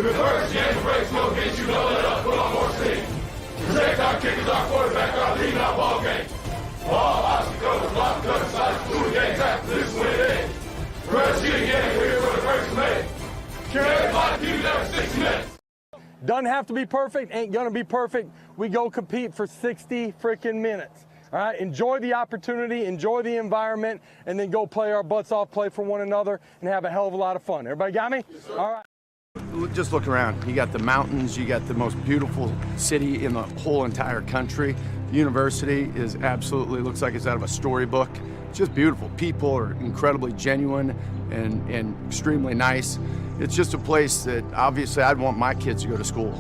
If it hurts, yank the brakes, no get you, don't let up, put on more steam. Protect our kickers, our quarterback, our lead, our ball game. Ball, obstacles, block, cutter, side, through the game, tap, this win it is. Press you again, here for the first minute. Carry 5 people every 6 minutes. Doesn't have to be perfect, ain't gonna be perfect. We go compete for 60 freaking minutes. All right, enjoy the opportunity, enjoy the environment, and then go play our butts off, play for one another, and have a hell of a lot of fun. Everybody got me? Yes, all right. Just look around. You got the mountains, you got the most beautiful city in the whole entire country. The university is absolutely, looks like it's out of a storybook. It's just beautiful. People are incredibly genuine and extremely nice. It's just a place that obviously I'd want my kids to go to school.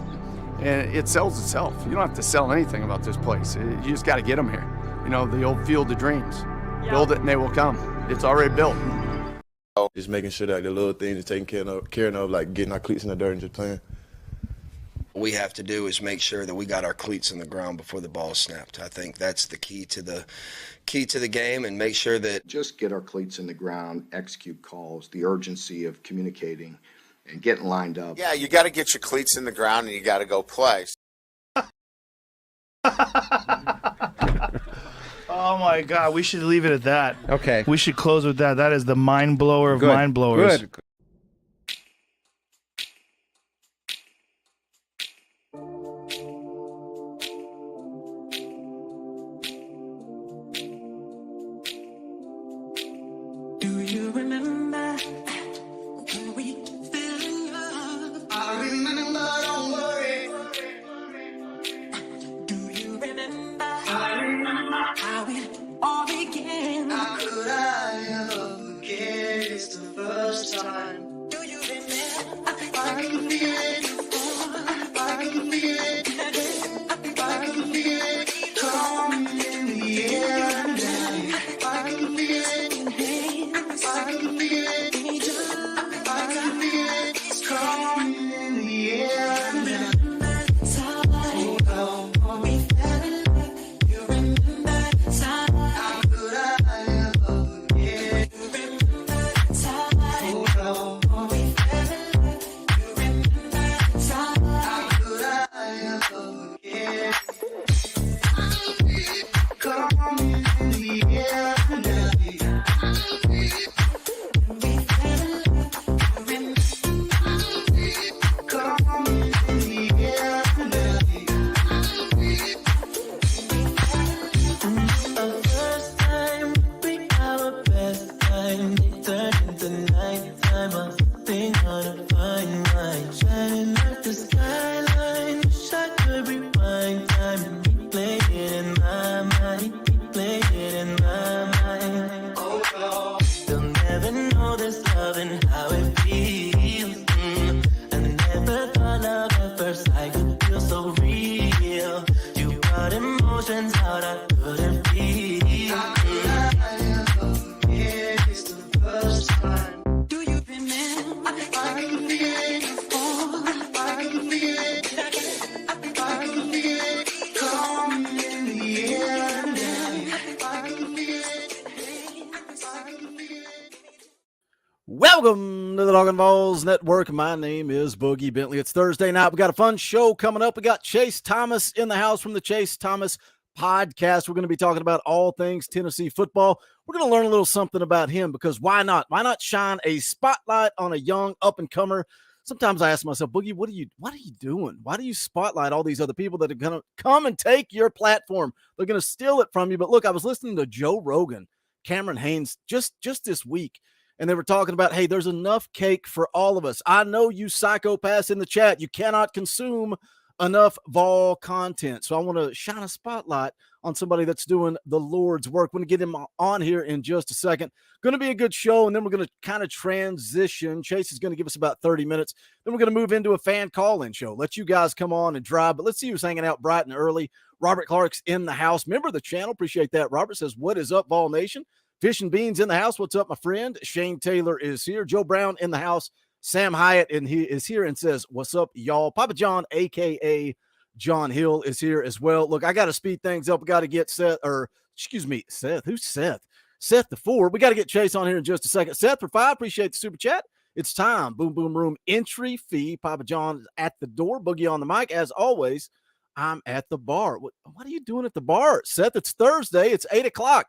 And it sells itself. You don't have to sell anything about this place. You just got to get them here. You know, the old field of dreams. Yeah. Build it and they will come. It's already built. Just making sure that the little things are taken care of, like getting our cleats in the dirt and just playing. What we have to do is make sure that we got our cleats in the ground before the ball is snapped. I think that's the key to the game, and make sure that just get our cleats in the ground, execute calls, the urgency of communicating and getting lined up. Yeah, you got to get your cleats in the ground and you got to go play. Oh my God, we should leave it at that. Okay. We should close with that. That is the mind blower of mind blowers. Good. Do you remember when we fell in love? I remember, don't worry. Do you remember? I remember how it all began. How could I ever forget? It's the first time. Do you remember? I can feel it. I can feel it. I can feel it coming in the air. I can feel it. I can feel it, I can feel it, it's coming in the air. Remember time, oh, we fell in love. You remember time, how could I ever forget? You remember time, oh, we fell in love. You remember time, how could I ever forget? Coming in the air. Welcome to the Talkin VAWLS Network. My name is Boogie Bentley. It's Thursday night. We got a fun show coming up. We got Chase Thomas in the house from the Chase Thomas podcast. We're going to be talking about all things Tennessee football. We're going to learn a little something about him, because why not? Why not shine a spotlight on a young up-and-comer? Sometimes I ask myself, Boogie, what are you doing? Why do you spotlight all these other people that are going to come and take your platform? They're going to steal it from you. But look, I was listening to Joe Rogan, Cameron Haynes, just this week, and they were talking about, hey, there's enough cake for all of us. I know you psychopaths in the chat, you cannot consume enough Vol content. So I want to shine a spotlight on somebody that's doing the Lord's work. We're going to get him on here in just a second. Going to be a good show, and then we're going to kind of transition. Chase is going to give us about 30 minutes. Then we're going to move into a fan call-in show. Let you guys come on and drive, but let's see who's hanging out bright and early. Robert Clark's in the house. Member of the channel. Appreciate that. Robert says, what is up, Vol Nation? Fish and Beans in the house. What's up, my friend? Shane Taylor is here. Joe Brown in the house. Sam Hyatt and he is here and says, what's up, y'all? Papa John, a.k.a. John Hill, is here as well. Look, I got to speed things up. We got to get Seth. Who's Seth? Seth the 4. We got to get Chase on here in just a second. Seth for 5, appreciate the super chat. It's time. Boom Boom Room entry fee. Papa John is at the door. Boogie on the mic. As always, I'm at the bar. What are you doing at the bar, Seth? It's Thursday. It's 8 o'clock.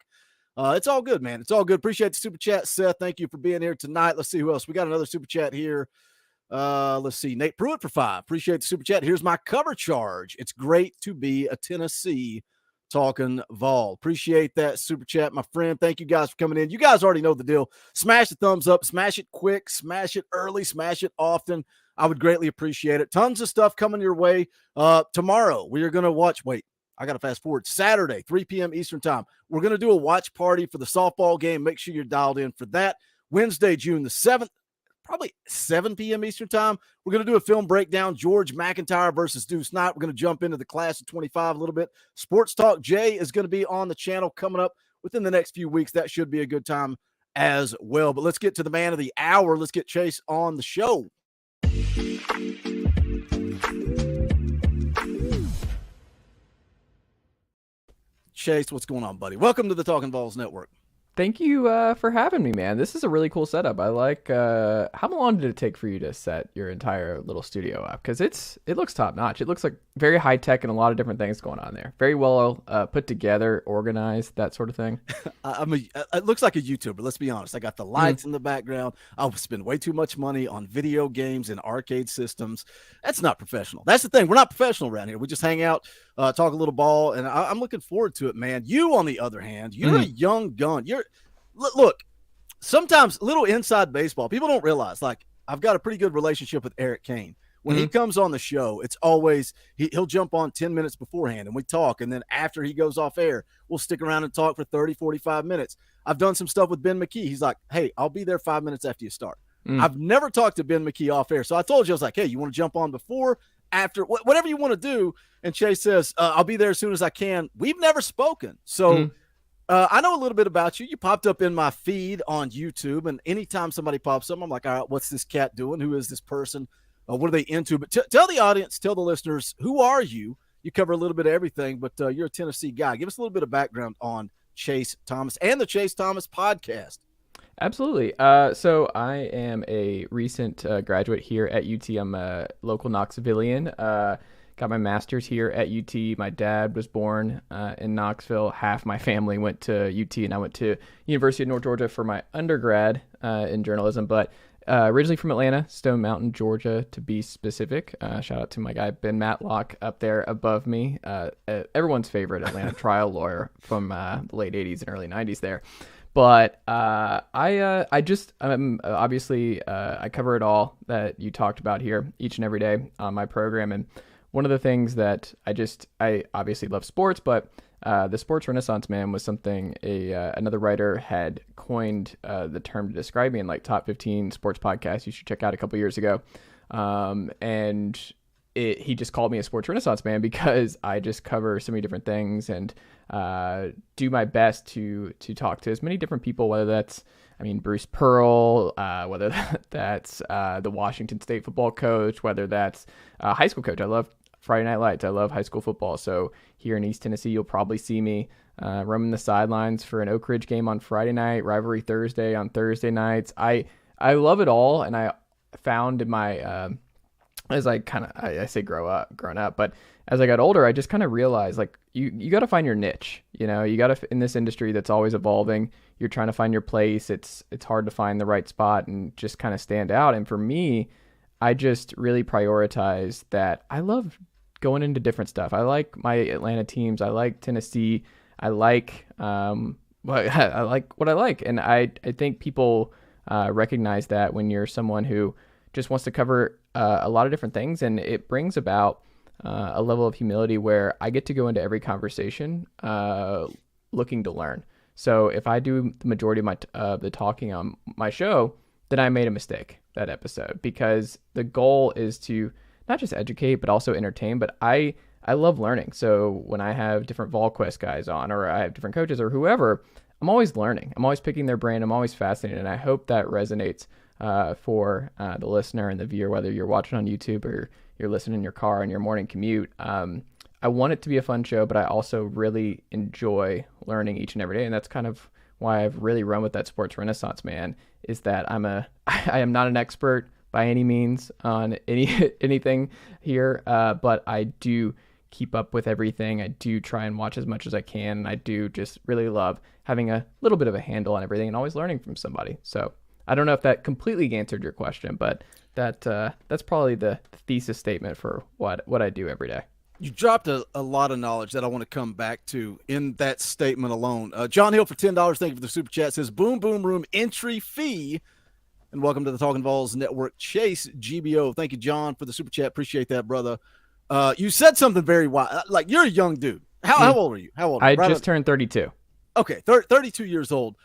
It's all good, man. It's all good. Appreciate the super chat, Seth. Thank you for being here tonight. Let's see who else. We got another super chat here. Let's see. Nate Pruitt for 5. Appreciate the super chat. Here's my cover charge. It's great to be a Tennessee Talkin Vol. Appreciate that super chat, my friend. Thank you guys for coming in. You guys already know the deal. Smash the thumbs up. Smash it quick. Smash it early. Smash it often. I would greatly appreciate it. Tons of stuff coming your way. Tomorrow, we are going to watch. Wait, I got to fast forward. Saturday, 3 p.m. Eastern time. We're going to do a watch party for the softball game. Make sure you're dialed in for that. Wednesday, June the 7th. Probably 7 p.m. Eastern time. We're going to do a film breakdown, George McIntyre versus Deuce Knight. We're going to jump into the class of 25 a little bit. Sports Talk Jay is going to be on the channel coming up within the next few weeks. That should be a good time as well. But let's get to the man of the hour. Let's get Chase on the show. Chase, what's going on, buddy? Welcome to the Talkin VAWLS Network. Thank you for having me, man. This is a really cool setup. I like. How long did it take for you to set your entire little studio up? Because it looks top notch. It looks like very high tech and a lot of different things going on there. Very well put together, organized, that sort of thing. It looks like a YouTuber. Let's be honest. I got the lights in the background. I spend way too much money on video games and arcade systems. That's not professional. That's the thing. We're not professional around here. We just hang out, talk a little ball, and I'm looking forward to it, man. You, on the other hand, you're a young gun. Look, sometimes little inside baseball, people don't realize, like, I've got a pretty good relationship with Eric Kane. When he comes on the show, it's always he'll jump on 10 minutes beforehand and we talk. And then after he goes off air, we'll stick around and talk for 30, 45 minutes. I've done some stuff with Ben McKee. He's like, hey, I'll be there 5 minutes after you start. I've never talked to Ben McKee off air. So I told you, I was like, hey, you want to jump on before, after, whatever you want to do. And Chase says, I'll be there as soon as I can. We've never spoken. So I know a little bit about you. You popped up in my feed on YouTube, and anytime somebody pops up, I'm like, all right, what's this cat doing? Who is this person? What are they into? But tell the audience, tell the listeners, who are you? You cover a little bit of everything, but you're a Tennessee guy. Give us a little bit of background on Chase Thomas and the Chase Thomas podcast. Absolutely. So I am a recent graduate here at UT. I'm a local Knoxvillian. Got my master's here at UT. My dad was born in Knoxville. Half my family went to UT, and I went to University of North Georgia for my undergrad in journalism. But originally from Atlanta, Stone Mountain, Georgia, to be specific. Shout out to my guy Ben Matlock up there above me. Everyone's favorite Atlanta trial lawyer from the late 80s and early 90s there. But I'm obviously I cover it all that you talked about here each and every day on my program. And one of the things that I obviously love sports, but the sports renaissance, man, was something another writer had coined the term to describe me in, like, top 15 sports podcasts you should check out a couple years ago. And he just called me a sports renaissance man because I just cover so many different things and do my best to talk to as many different people, whether that's, Bruce Pearl, whether that's the Washington State football coach, whether that's a high school coach. I love Friday Night Lights. I love high school football. So here in East Tennessee, you'll probably see me roaming the sidelines for an Oak Ridge game on Friday night, Rivalry Thursday on Thursday nights. I love it all, and I found in my as I say grown up, but as I got older, I just kind of realized, like, you got to find your niche. You got to, in this industry that's always evolving, you're trying to find your place. It's hard to find the right spot and just kind of stand out. And for me, I just really prioritize that. I love going into different stuff. I like my Atlanta teams. I like Tennessee. I like I like what I like. And I think people recognize that when you're someone who just wants to cover a lot of different things, and it brings about a level of humility where I get to go into every conversation looking to learn. So if I do the majority of the talking on my show, then I made a mistake that episode, because the goal is to not just educate, but also entertain. But I love learning. So when I have different VolQuest guys on, or I have different coaches or whoever, I'm always learning. I'm always picking their brain. I'm always fascinated. And I hope that resonates for the listener and the viewer, whether you're watching on YouTube or you're listening in your car on your morning commute. I want it to be a fun show, but I also really enjoy learning each and every day. And that's kind of why I've really run with that sports renaissance, man, is that I am not an expert by any means on anything here, but I do keep up with everything. I do try and watch as much as I can, and I do just really love having a little bit of a handle on everything and always learning from somebody. So I don't know if that completely answered your question, but that's probably the thesis statement for what I do every day. You dropped a lot of knowledge that I want to come back to in that statement alone. John Hill for $10, thank you for the super chat, says Boom Boom Room entry fee. And welcome to the Talkin VAWLS Network. Chase GBO, thank you, John, for the super chat. Appreciate that, brother. You said something very wise. Like, you're a young dude. How old are you? I just turned 32. Okay, 32 years old.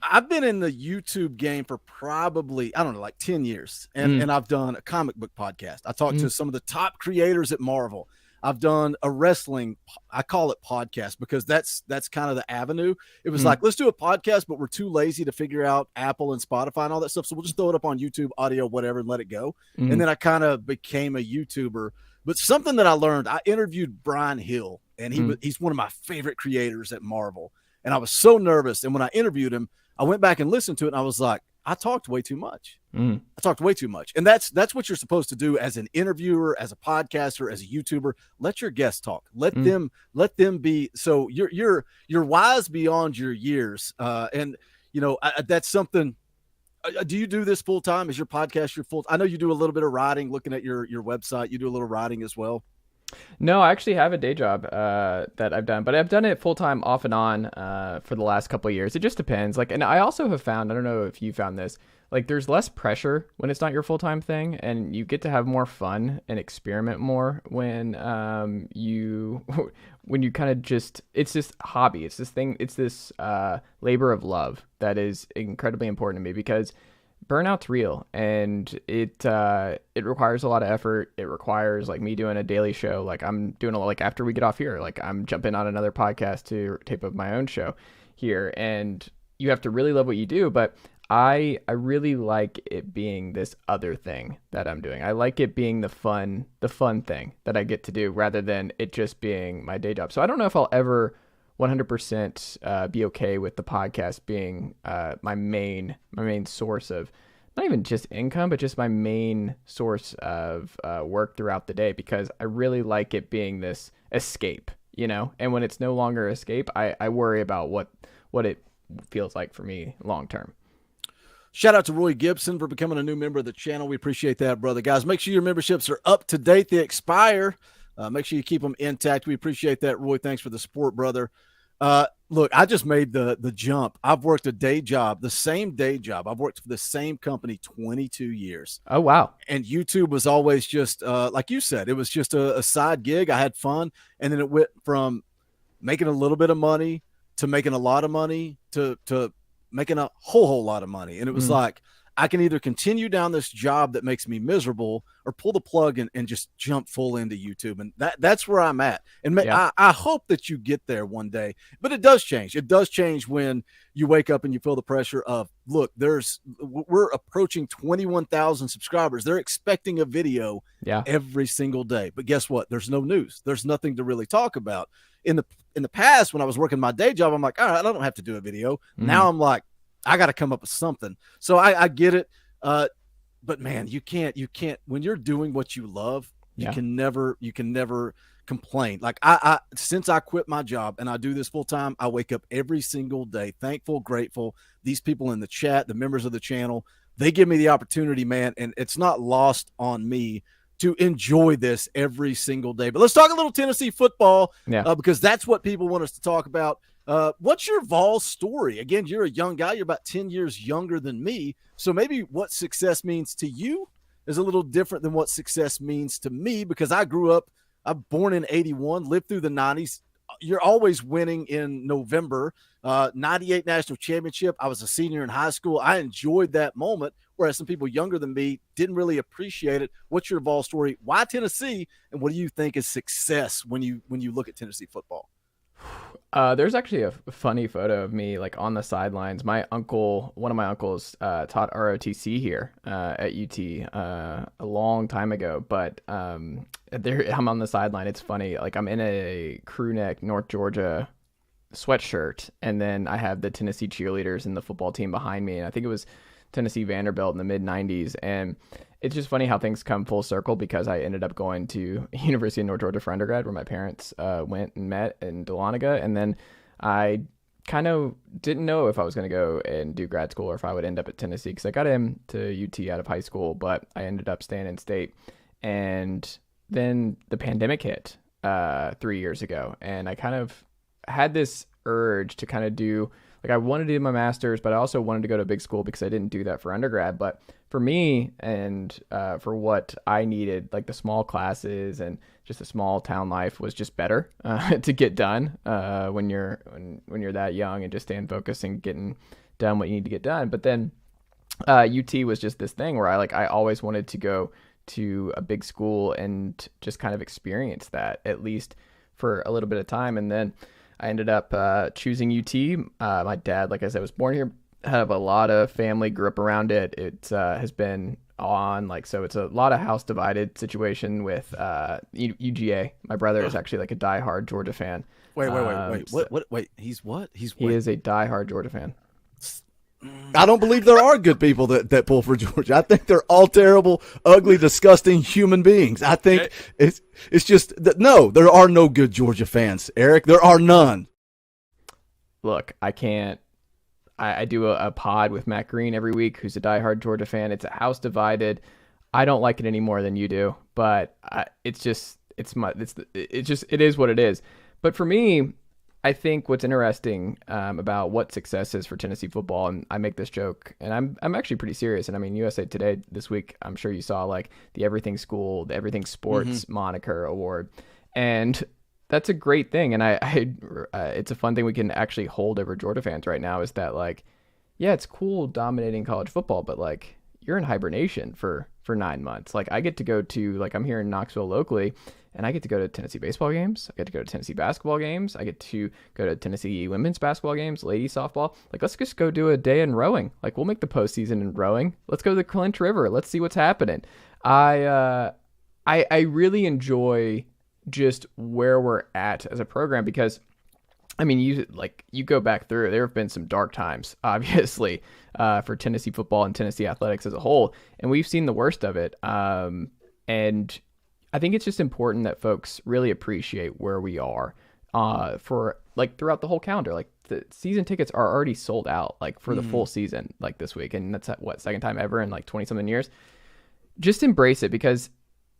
I've been in the YouTube game for probably, I don't know, like 10 years. And I've done a comic book podcast. I talked to some of the top creators at Marvel. I've done a wrestling, I call it podcast because that's kind of the avenue. It was like, let's do a podcast, but we're too lazy to figure out Apple and Spotify and all that stuff. So we'll just throw it up on YouTube, audio, whatever, and let it go. And then I kind of became a YouTuber. But something that I learned, I interviewed Brian Hill, and he's one of my favorite creators at Marvel. And I was so nervous. And when I interviewed him, I went back and listened to it, and I was like, I talked way too much. I talked way too much. And that's what you're supposed to do as an interviewer, as a podcaster, as a YouTuber. Let your guests talk. Let them be. So you're wise beyond your years. And you know, that's something. Do you do this full time? Is your podcast your full? I know you do a little bit of writing. Looking at your website, you do a little writing as well. No, I actually have a day job that I've done, but I've done it full time off and on for the last couple of years. It just depends. Like, and I also have found, I don't know if you found this, like there's less pressure when it's not your full time thing, and you get to have more fun and experiment more when you kind of just, it's this hobby, it's this thing, it's this labor of love that is incredibly important to me because burnout's real, and it requires a lot of effort. It requires like me doing a daily show. Like I'm doing like after we get off here, like I'm jumping on another podcast to tape up my own show here, and you have to really love what you do. But I really like it being this other thing that I'm doing. I like it being the fun thing that I get to do rather than it just being my day job. So I don't know if I'll ever 100% be okay with the podcast being my main source of not even just income, but just my main source of work throughout the day, because I really like it being this escape, you know. And when it's no longer escape, I worry about what it feels like for me long term. Shout out to Roy Gibson for becoming a new member of the channel. We appreciate that, brother. Guys, make sure your memberships are up to date. They expire. Make sure you keep them intact. We appreciate that, Roy. Thanks for the support, brother. Look, I just made the jump. I've worked a day job, the same day job. I've worked for the same company 22 years. Oh, wow. And YouTube was always just, like you said, it was just a side gig. I had fun. And then it went from making a little bit of money to making a lot of money to making a whole lot of money. And it was like, I can either continue down this job that makes me miserable or pull the plug and just jump full into YouTube. And that's where I'm at. And I hope that you get there one day, but it does change. It does change when you wake up and you feel the pressure of, look, we're approaching 21,000 subscribers. They're expecting a video every single day. But guess what? There's no news. There's nothing to really talk about. In the past, when I was working my day job, I'm like, all right, I don't have to do a video. Now I'm like, I got to come up with something. So I get it. But man, you can't, when you're doing what you love, you can never complain. Like since I quit my job and I do this full time, I wake up every single day, thankful, grateful. These people in the chat, the members of the channel, they give me the opportunity, man. And it's not lost on me to enjoy this every single day. But let's talk a little Tennessee football because that's what people want us to talk about. What's your Vols story? Again, you're a young guy. You're about 10 years younger than me. So maybe what success means to you is a little different than what success means to me, because I'm born in 81, lived through the 90s. You're always winning in November. 98 national championship. I was a senior in high school. I enjoyed that moment, whereas some people younger than me didn't really appreciate it. What's your Vols story? Why Tennessee? And what do you think is success when you look at Tennessee football? There's actually a funny photo of me like on the sidelines. One of my uncles taught ROTC here at UT a long time ago, but I'm on the sideline. It's funny. Like I'm in a crew neck, North Georgia sweatshirt, and then I have the Tennessee cheerleaders and the football team behind me. And I think it was Tennessee Vanderbilt in the mid 90s. And it's just funny how things come full circle, because I ended up going to University of North Georgia for undergrad, where my parents went and met in Dahlonega. And then I kind of didn't know if I was going to go and do grad school or if I would end up at Tennessee, because I got into UT out of high school, but I ended up staying in state. And then the pandemic hit 3 years ago, and I kind of had this urge to kind of do, like, I wanted to do my master's, but I also wanted to go to a big school because I didn't do that for undergrad. But for me, and for what I needed, like the small classes and just a small town life was just better to get done when you're that young, and just staying focused and getting done what you need to get done. But then UT was just this thing where I always wanted to go to a big school and just kind of experience that, at least for a little bit of time. And then I ended up choosing UT. My dad, like I said, was born here, have a lot of family, grew up around it. It has been on, like, so it's a lot of house divided situation with UGA. My brother is actually like a diehard Georgia fan. Wait. Wait. He's what? He is a diehard Georgia fan. I don't believe there are good people that pull for Georgia. I think they're all terrible, ugly, disgusting human beings. I think it's just that, no, there are no good Georgia fans, Eric. There are none. Look, I can't. I do a pod with Matt Green every week, who's a diehard Georgia fan. It's a house divided. I don't like it any more than you do, but it is what it is. But for me, I think what's interesting about what success is for Tennessee football, and I make this joke, and I'm actually pretty serious. And I mean, USA Today this week, I'm sure you saw, like, the Everything School, the Everything Sports moniker award, and that's a great thing. And it's a fun thing we can actually hold over Georgia fans right now, is that, like, yeah, it's cool dominating college football, but, like, you're in hibernation for 9 months. Like, I get to go to, like, I'm here in Knoxville locally, and I get to go to Tennessee baseball games. I get to go to Tennessee basketball games. I get to go to Tennessee women's basketball games, ladies softball. Like, let's just go do a day in rowing. Like, we'll make the postseason in rowing. Let's go to the Clinch River. Let's see what's happening. I really enjoy just where we're at as a program, because I mean, you go back through, there have been some dark times, obviously, for Tennessee football and Tennessee athletics as a whole, and we've seen the worst of it. And I think it's just important that folks really appreciate where we are for, like, throughout the whole calendar. Like, the season tickets are already sold out, like, for the full season, like, this week, and that's second time ever in like 20 something years. Just embrace it, because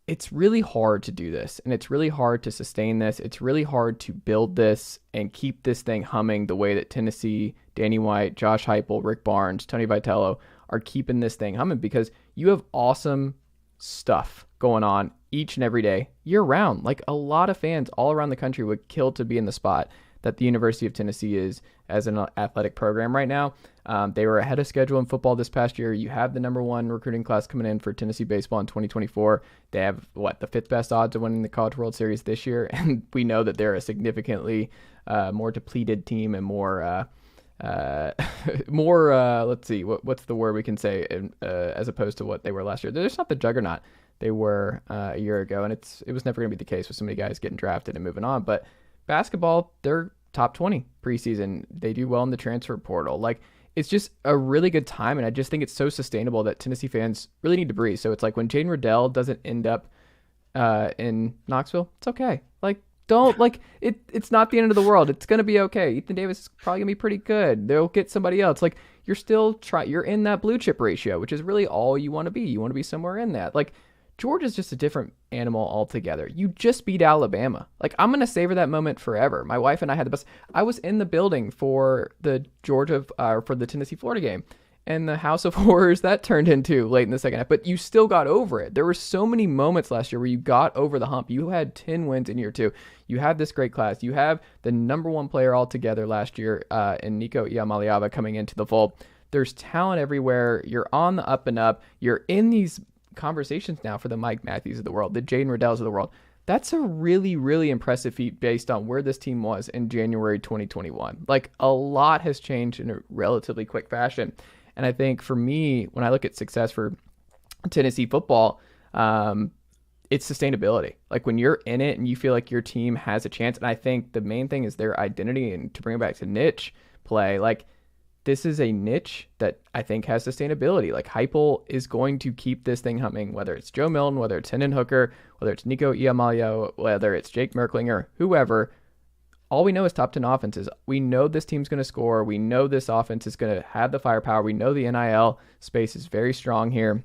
it's really hard to do this, and it's really hard to sustain this. It's really hard to build this and keep this thing humming the way that Tennessee, Danny White, Josh Heupel, Rick Barnes, Tony Vitello are keeping this thing humming, because you have awesome stuff going on each and every day, year round. Like, a lot of fans all around the country would kill to be in the spot that the University of Tennessee is as an athletic program right now. They were ahead of schedule in football this past year. You have the #1 recruiting class coming in for Tennessee baseball in 2024. They have, the 5th best odds of winning the College World Series this year. And we know that they're a significantly more depleted team and more, let's see, what's the word we can say, as opposed to what they were last year. They're just not the juggernaut they were a year ago. And it was never going to be the case with so many guys getting drafted and moving on. But basketball, they're top 20 preseason. They do well in the transfer portal. Like, it's just a really good time, and I just think it's so sustainable that Tennessee fans really need to breathe. So it's like, when Jane Riddell doesn't end up in Knoxville, it's okay. Like, don't, like, it's not the end of the world. It's going to be okay. Ethan Davis is probably going to be pretty good. They'll get somebody else. Like, you're still you're in that blue chip ratio, which is really all you want to be. You want to be somewhere in that. Like, Georgia's just a different animal altogether. You just beat Alabama. Like, I'm going to savor that moment forever. My wife and I had the best. I was in the building for the for the Tennessee-Florida game, and the House of Horrors that turned into late in the second half. But you still got over it. There were so many moments last year where you got over the hump. You had 10 wins in year 2. You have this great class. You have the #1 player altogether last year in Nico Iamaleava coming into the fold. There's talent everywhere. You're on the up and up. You're in these conversations now for the Mike Matthews of the world, the Jaden Riddells of the world. That's a really, really impressive feat based on where this team was in January 2021. Like, a lot has changed in a relatively quick fashion. And I think for me, when I look at success for Tennessee football, it's sustainability. Like when you're in it and you feel like your team has a chance, and I think the main thing is their identity, and to bring it back to niche play, like this is a niche that I think has sustainability. Like Heupel is going to keep this thing humming, whether it's Joe Milton, whether it's Hendon Hooker, whether it's Nico Iamalio, whether it's Jake Merklinger, whoever. All we know is top 10 offenses. We know this team's going to score. We know this offense is going to have the firepower. We know the NIL space is very strong here.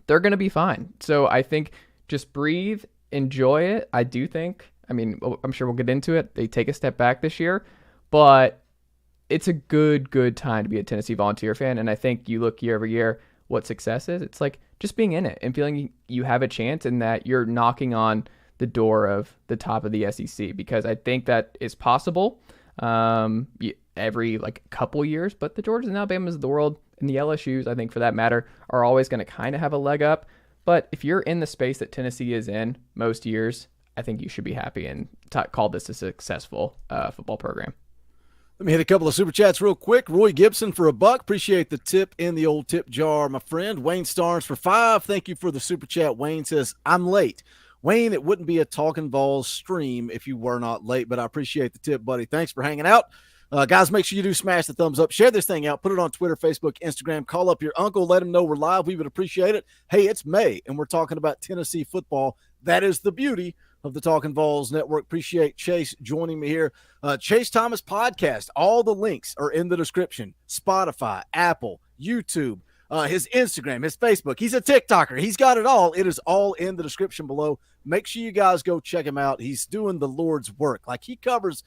They're going to be fine. So I think just breathe, enjoy it. I do think, I mean, I'm sure we'll get into it. They take a step back this year, but it's a good time to be a Tennessee Volunteer fan. And I think you look year over year what success is. It's like just being in it and feeling you have a chance and that you're knocking on the door of the top of the SEC, because I think that is possible every like couple years, but the Georgias and Alabamas of the world and the LSUs, I think for that matter, are always going to kind of have a leg up. But if you're in the space that Tennessee is in most years, I think you should be happy and call this a successful football program. Let me hit a couple of super chats real quick. Roy Gibson for $1. Appreciate the tip in the old tip jar, my friend. Wayne Starnes for $5. Thank you for the super chat. Wayne says, I'm late. Wayne, it wouldn't be a Talkin VAWLS stream if you were not late, but I appreciate the tip, buddy. Thanks for hanging out. Guys, make sure you do smash the thumbs up. Share this thing out. Put it on Twitter, Facebook, Instagram. Call up your uncle. Let him know we're live. We would appreciate it. Hey, it's May, and we're talking about Tennessee football. That is the beauty of the Talkin VAWLS Network. Appreciate Chase joining me here. Chase Thomas Podcast. All the links are in the description. Spotify, Apple, YouTube, his Instagram, his Facebook. He's a TikToker. He's got it all. It is all in the description below. Make sure you guys go check him out. He's doing the Lord's work. Like, he covers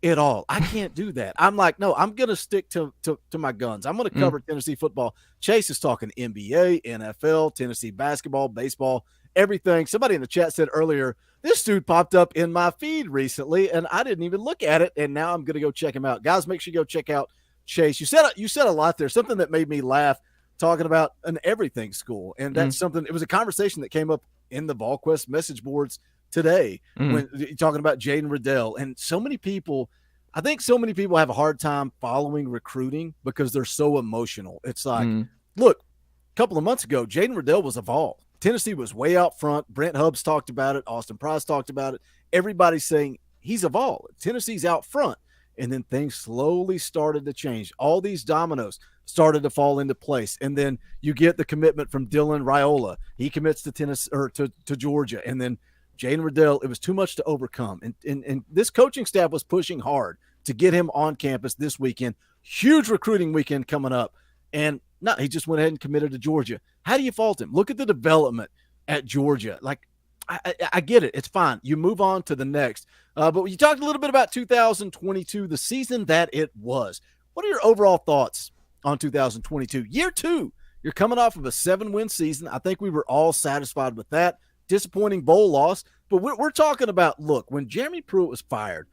it all. I can't do that. I'm like, no, I'm going to stick to my guns. I'm going to cover Tennessee football. Chase is talking NBA, NFL, Tennessee basketball, baseball, everything. Somebody in the chat said earlier, this dude popped up in my feed recently, and I didn't even look at it, and now I'm going to go check him out. Guys, make sure you go check out Chase. You said a lot there, something that made me laugh, talking about an everything school, and that's something. It was a conversation that came up in the VolQuest message boards today when you're talking about Jaden Riddell. And so many people have a hard time following recruiting because they're so emotional. It's like, look, a couple of months ago, Jaden Riddell was a Vol. Tennessee was way out front. Brent Hubbs talked about it. Austin Price talked about it. Everybody's saying he's a Vol. Tennessee's out front. And then things slowly started to change. All these dominoes started to fall into place. And then you get the commitment from Dylan Raiola. He commits to Tennessee or to Georgia. And then Jaden Riddell, it was too much to overcome. And this coaching staff was pushing hard to get him on campus this weekend. Huge recruiting weekend coming up. And he just went ahead and committed to Georgia. How do you fault him? Look at the development at Georgia. Like, I get it. It's fine. You move on to the next. But you talked a little bit about 2022, the season that it was. What are your overall thoughts on 2022? Year 2, you're coming off of a 7-win season. I think we were all satisfied with that. Disappointing bowl loss. But we're talking about, look, when Jeremy Pruitt was fired,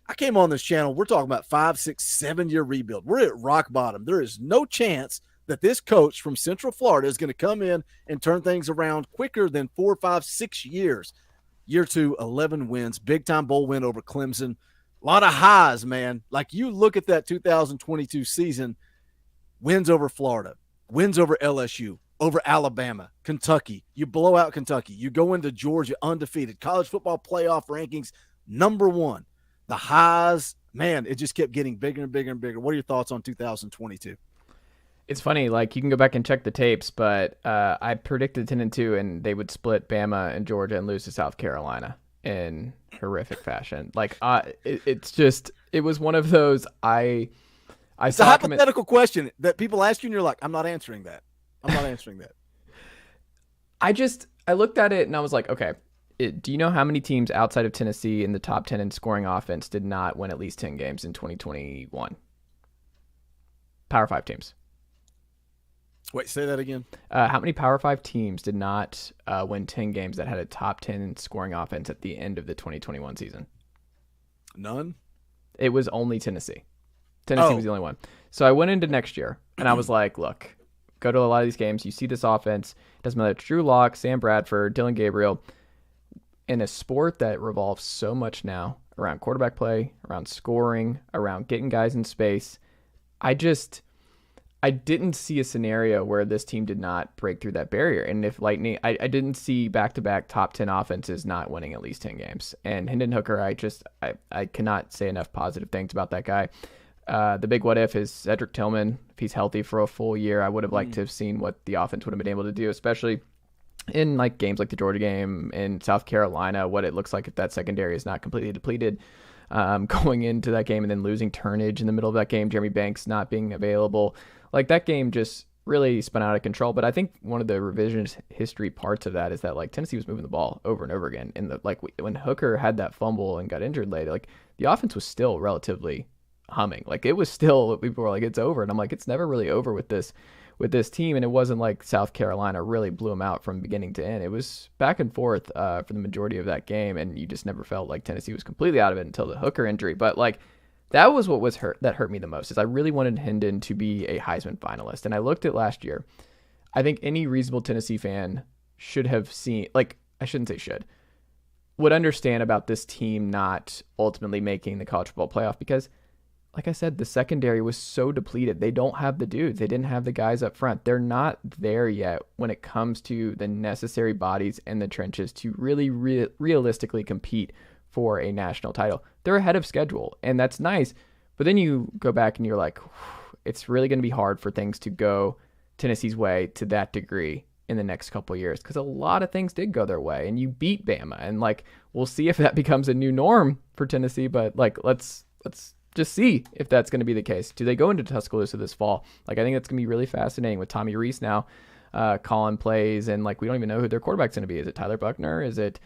I came on this channel. We're talking about 5, 6, 7-year rebuild. We're at rock bottom. There is no chance that this coach from Central Florida is going to come in and turn things around quicker than 4, 5, 6 years. Year 2, 11 wins, big-time bowl win over Clemson. A lot of highs, man. Like, you look at that 2022 season, wins over Florida, wins over LSU, over Alabama, Kentucky. You blow out Kentucky. You go into Georgia undefeated. College football playoff rankings, #1. The highs, man, it just kept getting bigger and bigger and bigger. What are your thoughts on 2022? It's funny, like you can go back and check the tapes, but I predicted 10-2, and they would split Bama and Georgia and lose to South Carolina in horrific fashion. Like it was one of those. It's a hypothetical question that people ask you, and you're like, I'm not answering that. I'm not answering that. I looked at it and I was like, okay, do you know how many teams outside of Tennessee in the top 10 in scoring offense did not win at least 10 games in 2021? Power 5 teams. Wait, say that again. How many Power 5 teams did not win 10 games that had a top 10 scoring offense at the end of the 2021 season? None. It was only Tennessee. Tennessee was the only one. So I went into next year, and I was like, look, go to a lot of these games. You see this offense. It doesn't matter if it's Drew Lock, Sam Bradford, Dylan Gabriel. In a sport that revolves so much now around quarterback play, around scoring, around getting guys in space, I didn't see a scenario where this team did not break through that barrier. And if Lightning, I didn't see back-to-back top 10 offenses not winning at least 10 games. And Hendon Hooker, I cannot say enough positive things about that guy. The big what if is Cedric Tillman. If he's healthy for a full year, I would have liked to have seen what the offense would have been able to do, especially in like games like the Georgia game in South Carolina, what it looks like if that secondary is not completely depleted going into that game, and then losing Turnage in the middle of that game, Jeremy Banks not being available. Like that game just really spun out of control. But I think one of the revisionist history parts of that is that like Tennessee was moving the ball over and over again. And when Hooker had that fumble and got injured late, like the offense was still relatively humming. Like it was still, people were like, it's over. And I'm like, it's never really over with this team. And it wasn't like South Carolina really blew them out from beginning to end. It was back and forth for the majority of that game. And you just never felt like Tennessee was completely out of it until the Hooker injury. But like, that was what hurt me the most, is I really wanted Hendon to be a Heisman finalist. And I looked at last year. I think any reasonable Tennessee fan should have seen, like, I shouldn't say should, would understand about this team not ultimately making the college football playoff because, like I said, the secondary was so depleted. They don't have the dudes. They didn't have the guys up front. They're not there yet when it comes to the necessary bodies in the trenches to really realistically compete for a national title. They're ahead of schedule, and that's nice. But then you go back and you're like, it's really going to be hard for things to go Tennessee's way to that degree in the next couple of years, because a lot of things did go their way, and you beat Bama, and like we'll see if that becomes a new norm for Tennessee. But like let's just see if that's going to be the case. Do they go into Tuscaloosa this fall? Like I think that's going to be really fascinating with Tommy Rees now calling plays, and like we don't even know who their quarterback's going to be. Is it Tyler Buckner? Is it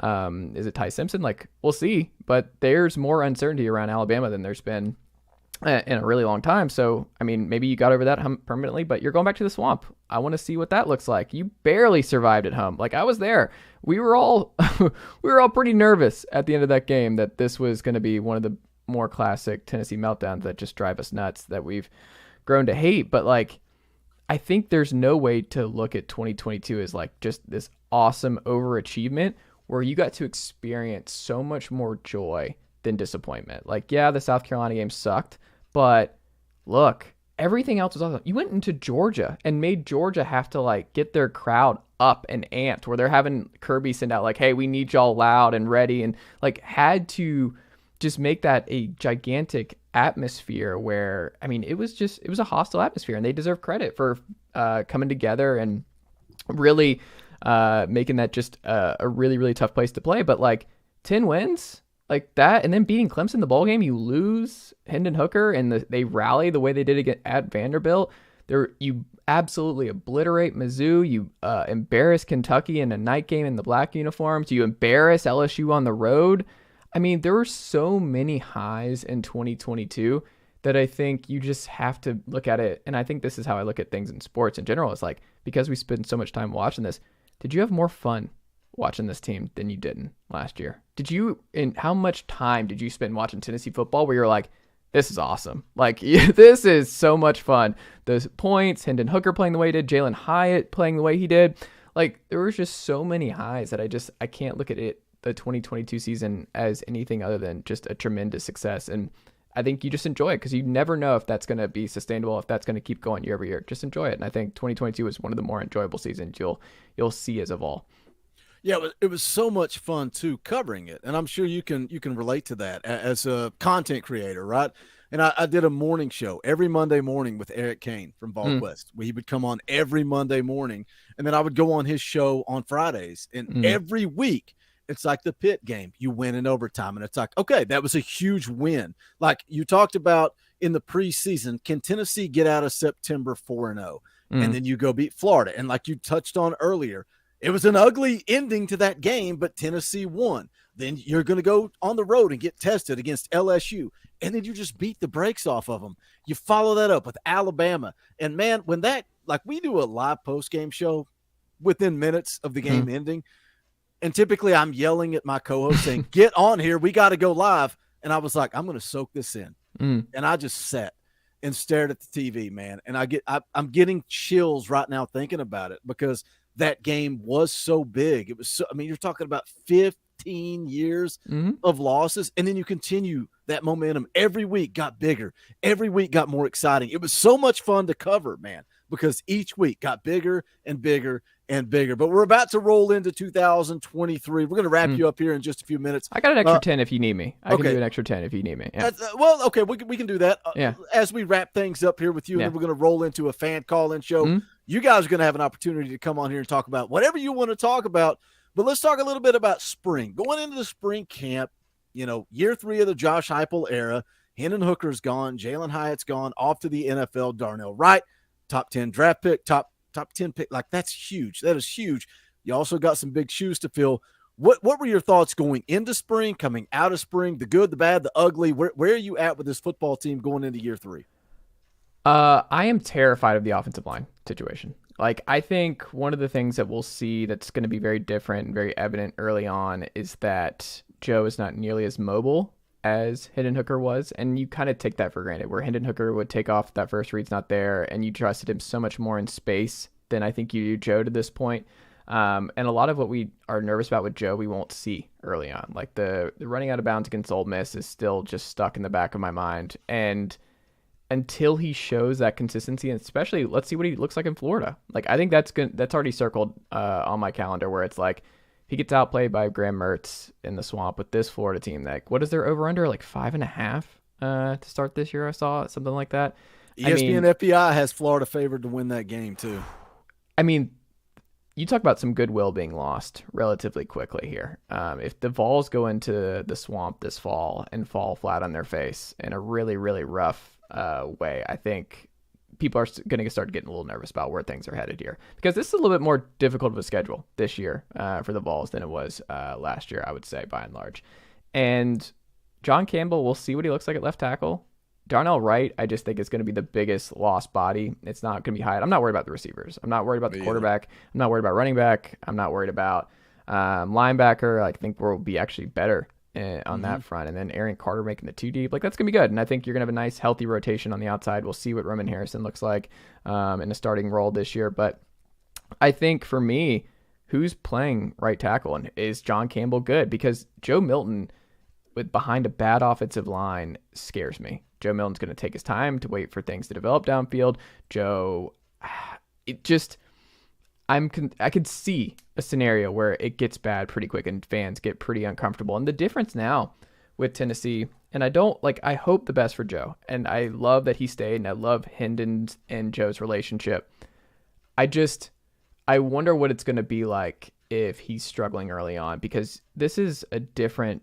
Ty Simpson? Like we'll see, but there's more uncertainty around Alabama than there's been in a really long time. So, I mean, maybe you got over that hump permanently, but you're going back to the swamp. I want to see what that looks like. You barely survived at home. Like I was there. We were all pretty nervous at the end of that game that this was going to be one of the more classic Tennessee meltdowns that just drive us nuts that we've grown to hate. But like, I think there's no way to look at 2022 as like just this awesome overachievement where you got to experience so much more joy than disappointment. Like, yeah, the South Carolina game sucked, but look, everything else was awesome. You went into Georgia and made Georgia have to like get their crowd up and amped, where they're having Kirby send out like, hey, we need y'all loud and ready, and like had to just make that a gigantic atmosphere where, I mean, it was a hostile atmosphere, and they deserve credit for coming together and really making that just a really, really tough place to play. But like 10 wins like that, and then beating Clemson in the bowl game, you lose Hendon Hooker, and they rally the way they did at Vanderbilt. You absolutely obliterate Mizzou. You embarrass Kentucky in a night game in the black uniforms. You embarrass LSU on the road. I mean, there were so many highs in 2022 that I think you just have to look at it. And I think this is how I look at things in sports in general. It's like, because we spend so much time watching this, did you have more fun watching this team than you did last year? How much time did you spend watching Tennessee football where you're like, this is awesome. Like, this is so much fun. Those points, Hendon Hooker playing the way he did, Jalen Hyatt playing the way he did. Like, there was just so many highs that I can't look at it, the 2022 season, as anything other than just a tremendous success. And I think you just enjoy it because you never know if that's going to be sustainable, if that's going to keep going year over year. Just enjoy it. And I think 2022 is one of the more enjoyable seasons you'll see as of all. Yeah, it was so much fun too covering it, and I'm sure you can relate to that as a content creator, right? And I did a morning show every Monday morning with Eric Kane from VolQuest. He would come on every Monday morning, and then I would go on his show on Fridays. And every week, it's like the Pitt game. You win in overtime, and it's like, okay, that was a huge win. Like you talked about in the preseason, can Tennessee get out of September 4-0? And then you go beat Florida. And like you touched on earlier, it was an ugly ending to that game, but Tennessee won. Then you're going to go on the road and get tested against LSU, and then you just beat the brakes off of them. You follow that up with Alabama. And, man, when that – like we do a live post-game show within minutes of the game ending, and typically I'm yelling at my co-host saying, get on here, we got to go live. And I was like, I'm going to soak this in. And I just sat and stared at the TV, man. And I'm getting chills right now thinking about it because – that game was so big. It was so, I mean, you're talking about 15 years of losses, and then you continue that momentum. Every week got bigger. Every week got more exciting. It was so much fun to cover, man, because each week got bigger and bigger and bigger. But we're about to roll into 2023. We're going to wrap you up here in just a few minutes. I got an extra 10 if you need me. I can do an extra 10 if you need me. Yeah. Well, okay, we can do that. As we wrap things up here with you, and then we're going to roll into a fan call-in show. You guys are going to have an opportunity to come on here and talk about whatever you want to talk about. But let's talk a little bit about spring. Going into the spring camp, year 3 of the Josh Heupel era, Hendon Hooker's gone, Jalen Hyatt's gone, off to the NFL, Darnell Wright, top 10 draft pick, top 10 pick. Like, that's huge. That is huge. You also got some big shoes to fill. What were your thoughts going into spring, coming out of spring, the good, the bad, the ugly? Where are you at with this football team going into year 3? I am terrified of the offensive line situation. Like, I think one of the things that we'll see that's going to be very different and very evident early on is that Joe is not nearly as mobile as Hendon Hooker was, and you kind of take that for granted, where Hendon Hooker would take off, that first read's not there, and you trusted him so much more in space than I think you do Joe to this point. And a lot of what we are nervous about with Joe, we won't see early on. Like, the running out of bounds against Ole Miss is still just stuck in the back of my mind, and until he shows that consistency, and especially let's see what he looks like in Florida. Like, I think that's good. That's already circled on my calendar, where it's like, he gets outplayed by Graham Mertz in the swamp with this Florida team. Like, what is their over under? Like 5.5 to start this year. I saw something like that. ESPN FPI has Florida favored to win that game too. I mean, you talk about some goodwill being lost relatively quickly here. If the Vols go into the swamp this fall and fall flat on their face in a really, really rough way, I think people are going to start getting a little nervous about where things are headed here, because this is a little bit more difficult of a schedule this year for the Vols than it was last year, I would say, by and large. And John Campbell, we'll see what he looks like at left tackle. Darnell Wright, I just think it's going to be the biggest lost body. It's not going to be Hyatt. I'm not worried about the receivers. I'm not worried about the quarterback. I'm not worried about running back. I'm not worried about linebacker. I think we'll be actually better on that front. And then Aaron Carter making the 2 deep. Like, that's going to be good. And I think you're going to have a nice, healthy rotation on the outside. We'll see what Roman Harrison looks like in a starting role this year. But I think for me, who's playing right tackle, and is John Campbell good? Because Joe Milton, with behind a bad offensive line, scares me. Joe Milton's going to take his time to wait for things to develop downfield. I could see a scenario where it gets bad pretty quick and fans get pretty uncomfortable. And the difference now with Tennessee, and I hope the best for Joe, and I love that he stayed, and I love Hendon's and Joe's relationship. I wonder what it's going to be like if he's struggling early on, because this is a different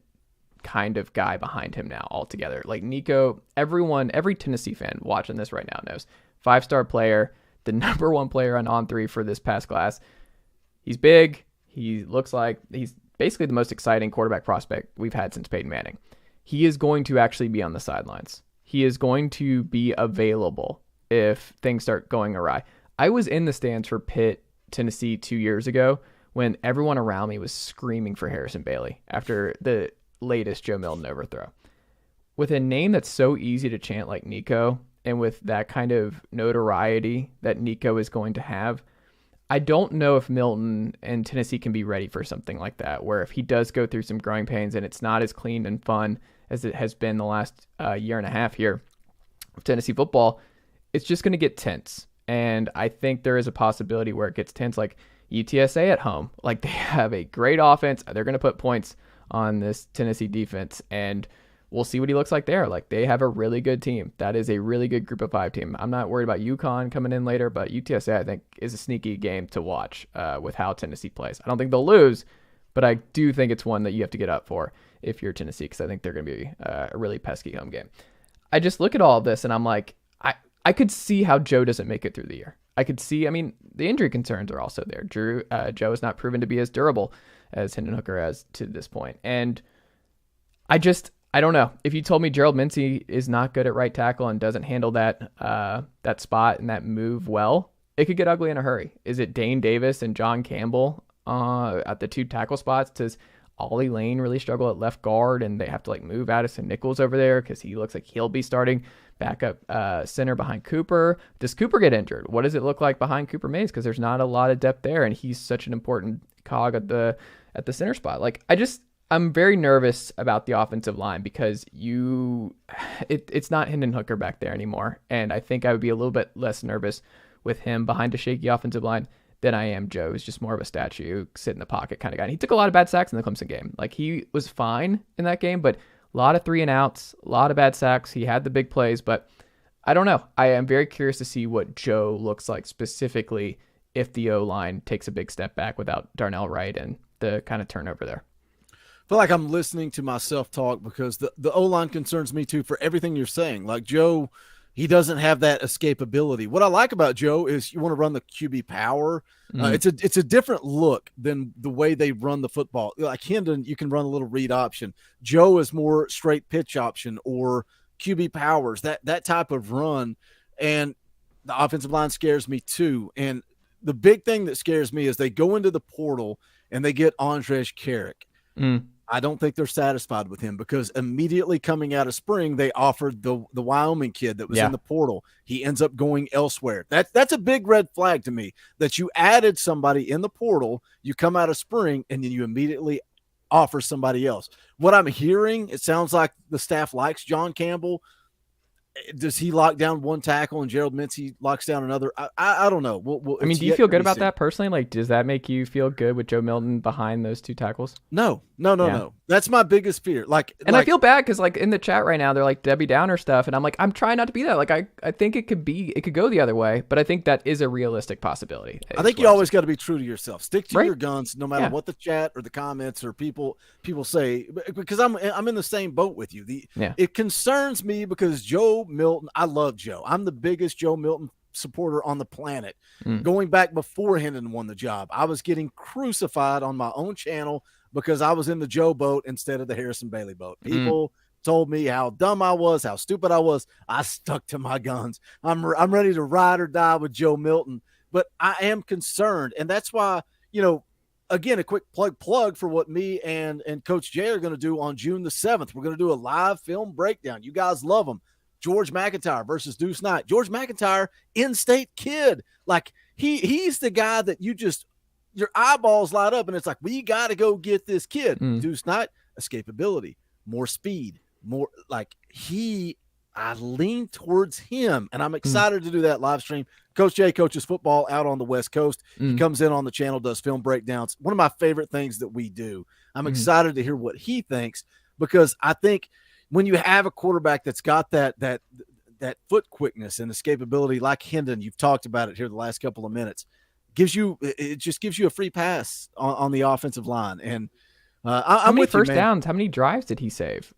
kind of guy behind him now altogether. Like, Nico, every Tennessee fan watching this right now knows, 5-star player, the number 1 player on 3 for this past class. He's big. He looks like he's basically the most exciting quarterback prospect we've had since Peyton Manning. He is going to actually be on the sidelines. He is going to be available if things start going awry. I was in the stands for Pitt, Tennessee 2 years ago when everyone around me was screaming for Harrison Bailey after the latest Joe Milton overthrow. With a name that's so easy to chant like Nico, and with that kind of notoriety that Nico is going to have, I don't know if Milton and Tennessee can be ready for something like that, where if he does go through some growing pains and it's not as clean and fun as it has been the last year and a half here of Tennessee football, it's just going to get tense. And I think there is a possibility where it gets tense, like UTSA at home. Like, they have a great offense. They're going to put points on this Tennessee defense, and we'll see what he looks like there. Like, they have a really good team. That is a really good group of 5 team. I'm not worried about UConn coming in later, but UTSA, I think, is a sneaky game to watch with how Tennessee plays. I don't think they'll lose, but I do think it's one that you have to get up for if you're Tennessee, because I think they're going to be a really pesky home game. I just look at all of this, and I'm like, I could see how Joe doesn't make it through the year. I could see, the injury concerns are also there. Joe has not proven to be as durable as Hendon Hooker has to this point. And I don't know. If you told me Gerald Mincey is not good at right tackle and doesn't handle that spot and that move well, it could get ugly in a hurry. Is it Dane Davis and John Campbell at the 2 tackle spots? Does Ollie Lane really struggle at left guard and they have to move Addison Nichols over there because he looks like he'll be starting backup center behind Cooper? Does Cooper get injured? What does it look like behind Cooper Mays? Because there's not a lot of depth there, and he's such an important cog at the center spot. I'm very nervous about the offensive line because it's not Hendon Hooker back there anymore. And I think I would be a little bit less nervous with him behind a shaky offensive line than I am Joe. He's just more of a statue, sit in the pocket kind of guy. And he took a lot of bad sacks in the Clemson game. Like, he was fine in that game, but a lot of 3-and-outs, a lot of bad sacks. He had the big plays, but I don't know. I am very curious to see what Joe looks like specifically if the O-line takes a big step back without Darnell Wright and the kind of turnover there. I feel like I'm listening to myself talk because the O-line concerns me too for everything you're saying. Like, Joe, he doesn't have that escapability. What I like about Joe is you want to run the QB power. It's a different look than the way they run the football. Like Hendon, you can run a little read option. Joe is more straight pitch option or QB powers, that type of run. And the offensive line scares me too. And the big thing that scares me is they go into the portal and they get Andrej Carrick. I don't think they're satisfied with him because immediately coming out of spring, they offered the Wyoming kid that was in the portal. He ends up going elsewhere. That's a big red flag to me that you added somebody in the portal, you come out of spring, and then you immediately offer somebody else. What I'm hearing, it sounds like the staff likes John Campbell. Does he lock down one tackle and Gerald Mincey locks down another? I don't know. I mean, do you feel good about that personally? Like, does that make you feel good with Joe Milton behind those two tackles? No. That's my biggest fear. I feel bad because like in the chat right now, they're like Debbie Downer stuff. And I'm like, I'm trying not to be that. Like, I think it could go the other way, but I think that is a realistic possibility. I think you always got to be true to yourself. Stick to your guns, no matter what the chat or the comments or people say, because I'm in the same boat with you. It concerns me because Joe Milton, I love Joe. I'm the biggest Joe Milton supporter on the planet. Going back before Hendon won the job, I was getting crucified on my own channel because I was in the Joe boat instead of the Harrison Bailey boat. People told me how dumb I was, how stupid I was. I stuck to my guns. I'm ready to ride or die with Joe Milton, but I am concerned. And that's why, again, a quick plug for what me and Coach Jay are going to do on June the 7th. We're going to do a live film breakdown. You guys love them. George McIntyre versus Deuce Knight. George McIntyre, in-state kid. Like, he's the guy that your eyeballs light up, and it's like, we got to go get this kid. Deuce Knight, escapability, more speed, more like I lean towards him, and I'm excited to do that live stream. Coach Jay coaches football out on the West Coast. He comes in on the channel, does film breakdowns. One of my favorite things that we do. I'm excited to hear what he thinks because I think when you have a quarterback that's got that foot quickness and escapability like Hendon, you've talked about it here the last couple of minutes, it just gives you a free pass on the offensive line. And I'm with first you, man. downs. How many drives did he save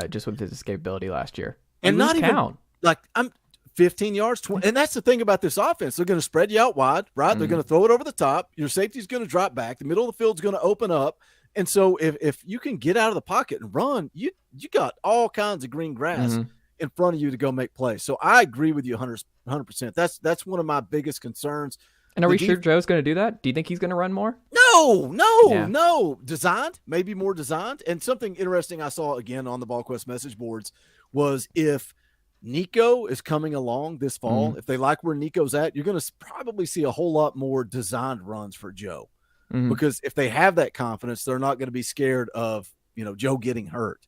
just with his escapability last year? And not even count. Like I'm 15 yards, 20. And that's the thing about this offense. They're going to spread you out wide, right? They're going to throw it over the top. Your safety's going to drop back. The middle of the field's going to open up. And so if you can get out of the pocket and run, you got all kinds of green grass in front of you to go make plays. So I agree with you 100%. That's one of my biggest concerns. And are we sure Joe's going to do that? Do you think he's going to run more? No. Designed, maybe more designed. And something interesting I saw again on the BallQuest message boards was if Nico is coming along this fall, if they like where Nico's at, you're going to probably see a whole lot more designed runs for Joe. Because if they have that confidence, they're not going to be scared of, Joe getting hurt.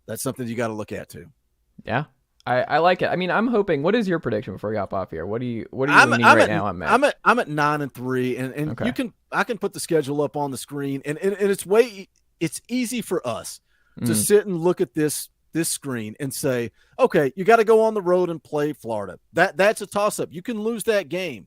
That's something you got to look at too. Yeah. I like it. I mean, I'm hoping. What is your prediction before we hop off here? What are you leaning right now on, Matt? I'm at 9-3, and okay. I can put the schedule up on the screen, and it's easy for us to sit and look at this screen and say, okay, you got to go on the road and play Florida. That's a toss up. You can lose that game.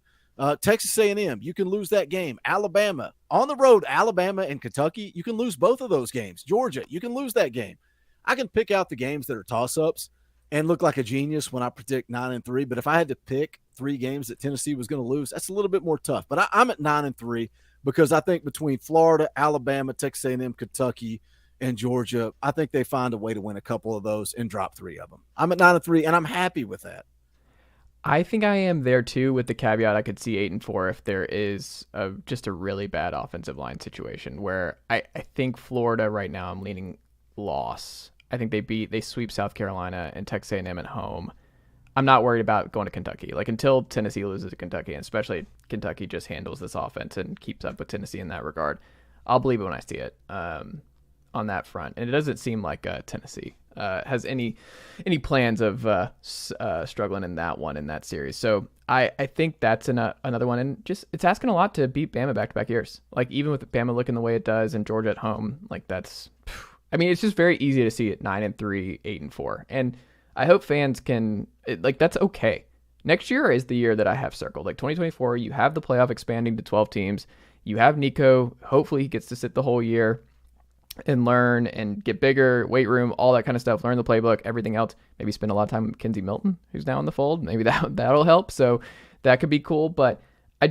Texas A&M, you can lose that game. Alabama on the road, Alabama and Kentucky, you can lose both of those games. Georgia, you can lose that game. I can pick out the games that are toss ups and look like a genius when I predict 9-3. But if I had to pick 3 games that Tennessee was going to lose, that's a little bit more tough. But I'm at 9-3 because I think between Florida, Alabama, Texas A&M, Kentucky, and Georgia, I think they find a way to win a couple of those and drop 3 of them. I'm at 9-3, and I'm happy with that. I think I am there too, with the caveat I could see 8-4 if there is just a really bad offensive line situation where I think Florida right now I'm leaning loss. I think they sweep South Carolina and Texas A&M at home. I'm not worried about going to Kentucky. Like until Tennessee loses to Kentucky, and especially Kentucky just handles this offense and keeps up with Tennessee in that regard, I'll believe it when I see it. on that front, and it doesn't seem like Tennessee has any plans of struggling in that one in that series. So I think that's another one, and just it's asking a lot to beat Bama back-to-back years. Like even with Bama looking the way it does and Georgia at home, like that's, I mean, it's just very easy to see it 9-3, 8-4, and I hope fans can like that's okay. Next year is the year that I have circled. Like 2024, you have the playoff expanding to 12 teams. You have Nico. Hopefully he gets to sit the whole year and learn and get bigger, weight room, all that kind of stuff. Learn the playbook, everything else. Maybe spend a lot of time with Kenzie Milton, who's now in the fold. Maybe that'll help. So that could be cool. But I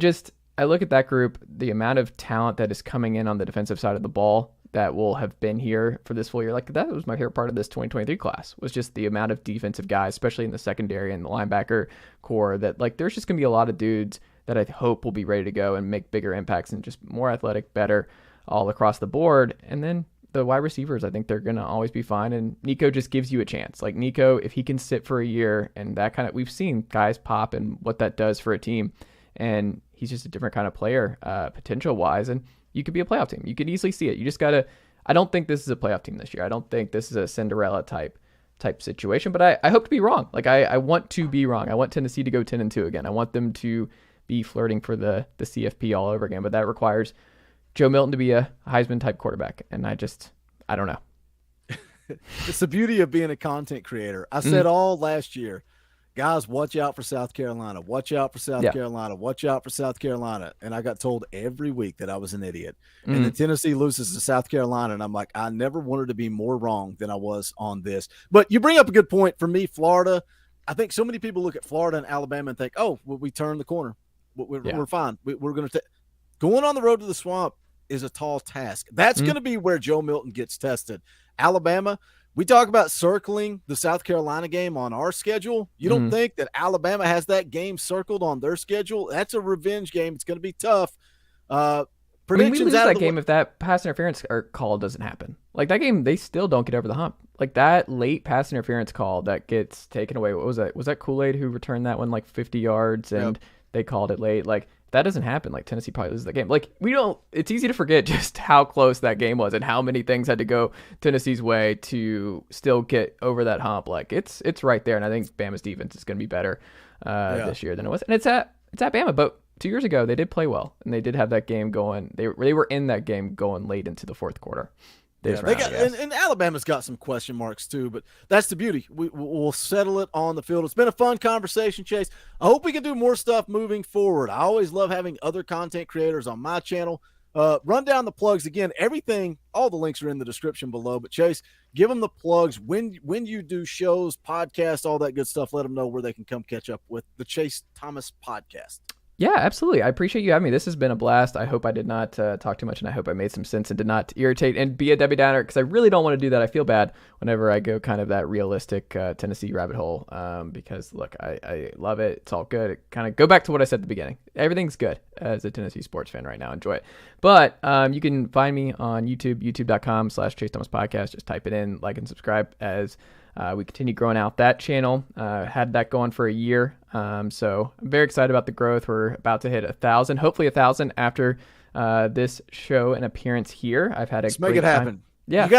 look at that group, the amount of talent that is coming in on the defensive side of the ball that will have been here for this full year. Like that was my favorite part of this 2023 class, was just the amount of defensive guys, especially in the secondary and the linebacker core, that like there's just going to be a lot of dudes that I hope will be ready to go and make bigger impacts and just more athletic, better all across the board. And then the wide receivers, I think they're going to always be fine. And Nico just gives you a chance. Like Nico, if he can sit for a year and that kind of, we've seen guys pop and what that does for a team. And he's just a different kind of player, potential wise. And you could be a playoff team. You could easily see it. You just got to, I don't think this is a playoff team this year. I don't think this is a Cinderella type situation, but I hope to be wrong. Like I want to be wrong. I want Tennessee to go 10-2 again. I want them to be flirting for the CFP all over again, but that requires Joe Milton to be a Heisman type quarterback. And I don't know. It's the beauty of being a content creator. I said all last year, guys, watch out for South Carolina. Watch out for South Carolina. Watch out for South Carolina. And I got told every week that I was an idiot. And then Tennessee loses to South Carolina. And I'm like, I never wanted to be more wrong than I was on this. But you bring up a good point. For me, Florida, I think so many people look at Florida and Alabama and think, oh, well, we turned the corner. We're fine. We're going to going on the road to the swamp is a tall task. That's going to be where Joe Milton gets tested. Alabama, we talk about circling the South Carolina game on our schedule. You don't think that Alabama has that game circled on their schedule? That's a revenge game. It's going to be tough. We lose that game if that pass interference call doesn't happen. Like that game, they still don't get over the hump. Like that late pass interference call that gets taken away. What was that? Was that Kool-Aid who returned that one like 50 yards and they called it late? Like that doesn't happen. Like Tennessee probably loses that game. Like it's easy to forget just how close that game was and how many things had to go Tennessee's way to still get over that hump. Like it's right there. And I think Bama's defense is going to be better this year than it was. And it's at Bama, but 2 years ago they did play well and they did have that game going. They were in that game going late into the fourth quarter. They got, and Alabama's got some question marks too, but that's the beauty. We'll settle it on the field. It's been a fun conversation, Chase. I hope we can do more stuff moving forward. I always love having other content creators on my channel. Run down the plugs again. Everything, all the links are in the description below. But Chase, give them the plugs when you do shows, podcasts, all that good stuff. Let them know where they can come catch up with the Chase Thomas podcast. Yeah, absolutely. I appreciate you having me. This has been a blast. I hope I did not talk too much, and I hope I made some sense and did not irritate and be a Debbie Downer, because I really don't want to do that. I feel bad whenever I go kind of that realistic Tennessee rabbit hole, because, look, I love it. It's all good. Kind of go back to what I said at the beginning. Everything's good as a Tennessee sports fan right now. Enjoy it. But you can find me on YouTube, youtube.com/Chase Thomas Podcast. Just type it in, like and subscribe as we continue growing out that channel. Had that going for a year. So I'm very excited about the growth. We're about to hit 1,000, hopefully 1,000 after this show and appearance here. I've had a Let's make it happen. Time. Yeah. You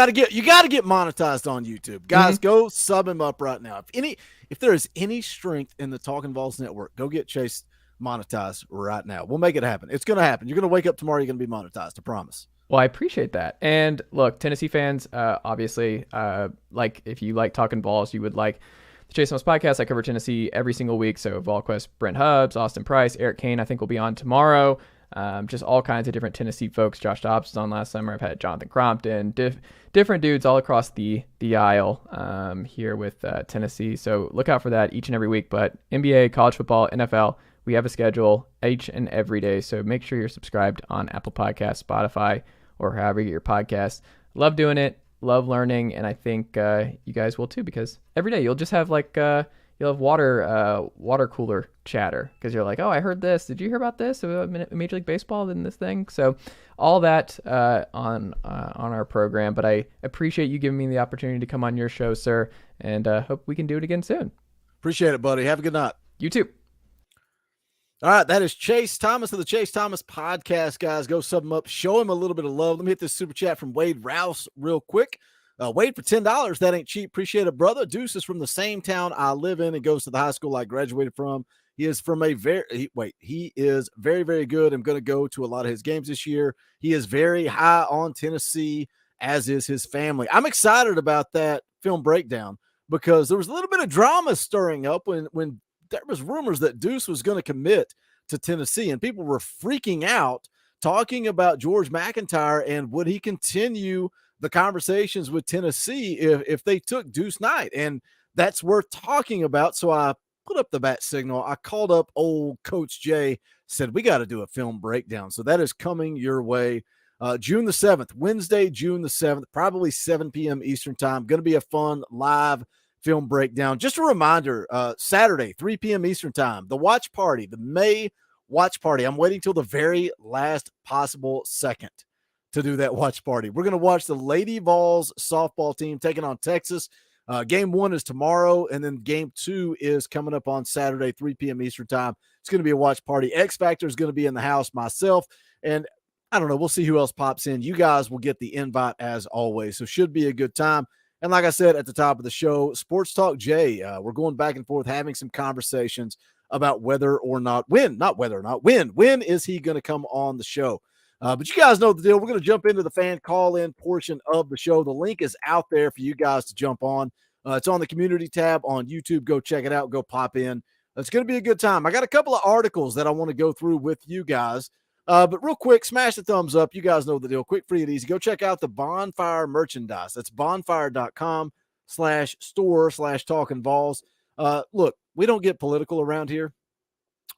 gotta get monetized on YouTube. Guys, go sub him up right now. If there is any strength in the Talkin VAWLS network, go get Chase monetized right now. We'll make it happen. It's gonna happen. You're gonna wake up tomorrow, you're gonna be monetized, I promise. Well, I appreciate that. And look, Tennessee fans, obviously, like if you like Talkin VAWLS, you would like the Chase Thomas Podcast. I cover Tennessee every single week. So VolQuest, Brent Hubbs, Austin Price, Eric Kane, I think will be on tomorrow. Just all kinds of different Tennessee folks. Josh Dobbs was on last summer. I've had Jonathan Crompton, different dudes all across the aisle here with Tennessee. So look out for that each and every week. But NBA, college football, NFL, we have a schedule each and every day. So make sure you're subscribed on Apple Podcasts, Spotify, or however you get your podcasts. Love doing it. Love learning. And I think you guys will too, because every day you'll just have like you'll have water cooler chatter, because you're like, oh, I heard this. Did you hear about this? Major League Baseball and this thing. So all that on our program. But I appreciate you giving me the opportunity to come on your show, sir. And hope we can do it again soon. Appreciate it, buddy. Have a good night. You too. All right, that is Chase Thomas of the Chase Thomas Podcast, guys. Go sub him up, show him a little bit of love. Let me hit this super chat from Wade Rouse real quick. Wade, for $10, that ain't cheap. Appreciate it, brother. Deuce is from the same town I live in and goes to the high school I graduated from. He is from he is very, very good. I'm going to go to a lot of his games this year. He is very high on Tennessee, as is his family. I'm excited about that film breakdown because there was a little bit of drama stirring up when there was rumors that Deuce was going to commit to Tennessee, and people were freaking out talking about George McIntyre and would he continue the conversations with Tennessee if they took Deuce Knight, and that's worth talking about. So I put up the bat signal. I called up old Coach Jay, said we got to do a film breakdown. So that is coming your way. June the 7th, Wednesday, June the 7th, probably 7 p.m. Eastern time. Going to be a fun live film breakdown. Just a reminder, Saturday, 3 p.m. Eastern time, the watch party, the May watch party. I'm waiting till the very last possible second to do that watch party. We're going to watch the Lady Vols softball team taking on Texas. Game 1 is tomorrow, and then game 2 is coming up on Saturday, 3 p.m. Eastern time. It's going to be a watch party. X Factor is going to be in the house, myself, and I don't know. We'll see who else pops in. You guys will get the invite as always, so should be a good time. And like I said at the top of the show, Sports Talk Jay, we're going back and forth having some conversations about when is he going to come on the show. But you guys know the deal. We're going to jump into the fan call-in portion of the show. The link is out there for you guys to jump on. It's on the community tab on YouTube. Go check it out. Go pop in. It's going to be a good time. I got a couple of articles that I want to go through with you guys. But real quick, smash the thumbs up. You guys know the deal. Quick, free, and easy. Go check out the Bonfire merchandise. That's bonfire.com/store/Talkin VAWLS. Look, we don't get political around here.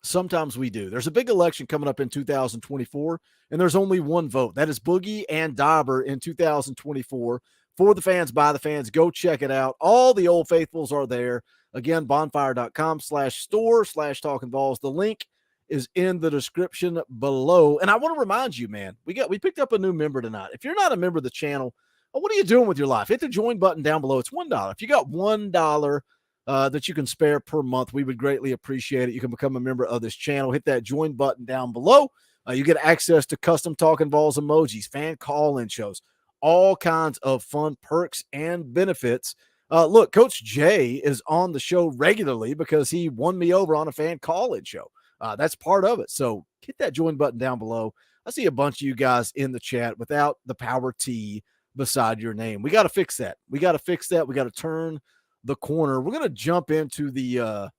Sometimes we do. There's a big election coming up in 2024, and there's only one vote. That is Boogie and Dauber in 2024. For the fans, by the fans. Go check it out. All the old faithfuls are there. Again, bonfire.com/store/Talkin VAWLS. The link is in the description below. And I want to remind you, man, we picked up a new member tonight. If you're not a member of the channel, what are you doing with your life? Hit the join button down below. It's $1. If you got $1 that you can spare per month, we would greatly appreciate it. You can become a member of this channel. Hit that join button down below. You get access to custom Talkin VAWLS emojis, fan call-in shows, all kinds of fun perks and benefits. Look, Coach Jay is on the show regularly because he won me over on a fan call-in show. That's part of it. So hit that join button down below. I see a bunch of you guys in the chat without the power T beside your name. We got to fix that. We got to turn the corner. We're going to jump into the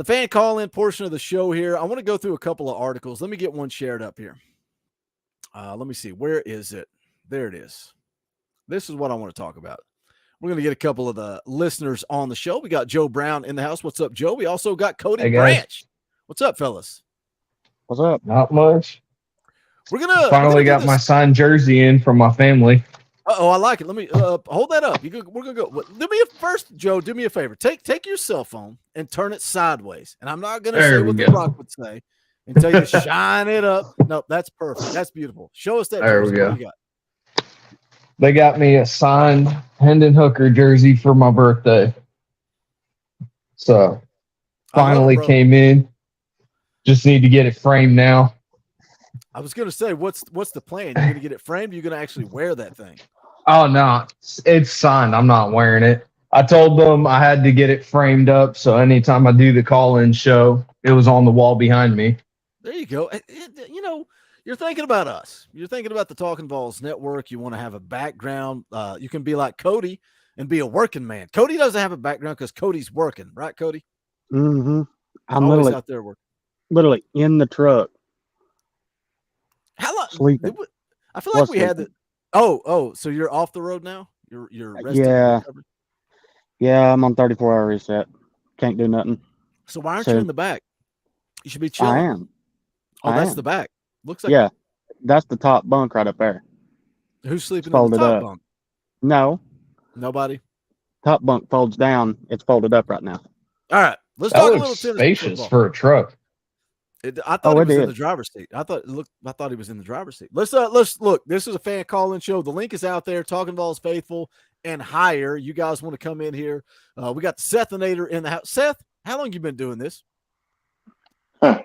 fan call-in portion of the show here. I want to go through a couple of articles. Let me get one shared up here. Let me see. Where is it? There it is. This is what I want to talk about. We're going to get a couple of the listeners on the show. We got Joe Brown in the house. What's up, Joe? We also got Cody Branch. What's up, fellas? What's up? Not much. We're gonna finally got my signed jersey in from my family. Oh, I like it. Let me hold that up. We're gonna go. Do me a first, Joe. Do me a favor. Take your cell phone and turn it sideways. And I'm not gonna say what The Rock would say and tell you to shine it up. No, that's perfect. That's beautiful. Show us that. There jersey. we go. What you got? They got me a signed Hendon Hooker jersey for my birthday. So finally came in. Just need to get it framed now. I was going to say, what's the plan? You're going to get it framed? You're going to actually wear that thing? Oh, no. It's signed. I'm not wearing it. I told them I had to get it framed up, so anytime I do the call-in show, it was on the wall behind me. There you go. You know, you're thinking about us. You're thinking about the Talkin VAWLS network. You want to have a background. You can be like Cody and be a working man. Cody doesn't have a background because Cody's working. Right, Cody? Mm-hmm. I'm always literally out there working. Literally in the truck. How long? Sleeping. I feel like we had the. Oh, so you're off the road now? You're resting? Yeah. Yeah, I'm on 34-hour reset. Can't do nothing. So why aren't you in the back? You should be chilling. I am. Oh, that's the back. Looks like. Yeah, that's the top bunk right up there. Who's sleeping in the top bunk? No. Nobody? Top bunk folds down. It's folded up right now. All right. Let's that talk a looks little tennis spacious football. for a truck. I thought he was in the driver's seat. I thought he was in the driver's seat. Let's look. This is a fan call-in show. The link is out there. Talkin VAWLS faithful and higher. You guys want to come in here? We got the Sethinator in the house. Seth, how long you been doing this? Year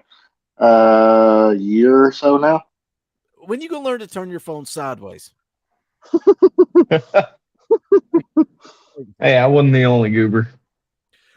or so now. When you gonna learn to turn your phone sideways? Hey, I wasn't the only goober.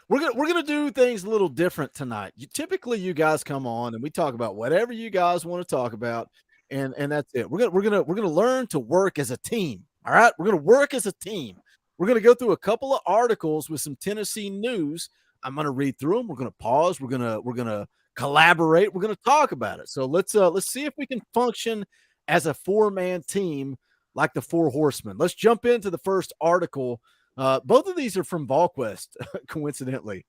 We're gonna do things a little different tonight. Typically you guys come on and we talk about whatever you guys want to talk about, and that's it. We're gonna learn to work as a team. All right, we're gonna work as a team. We're gonna go through a couple of articles with some Tennessee news. I'm gonna read through them. We're gonna pause. We're gonna collaborate. We're gonna talk about it. So let's see if we can function as a 4-man team like the Four Horsemen. Let's jump into the first article. Both of these are from VolQuest, coincidentally.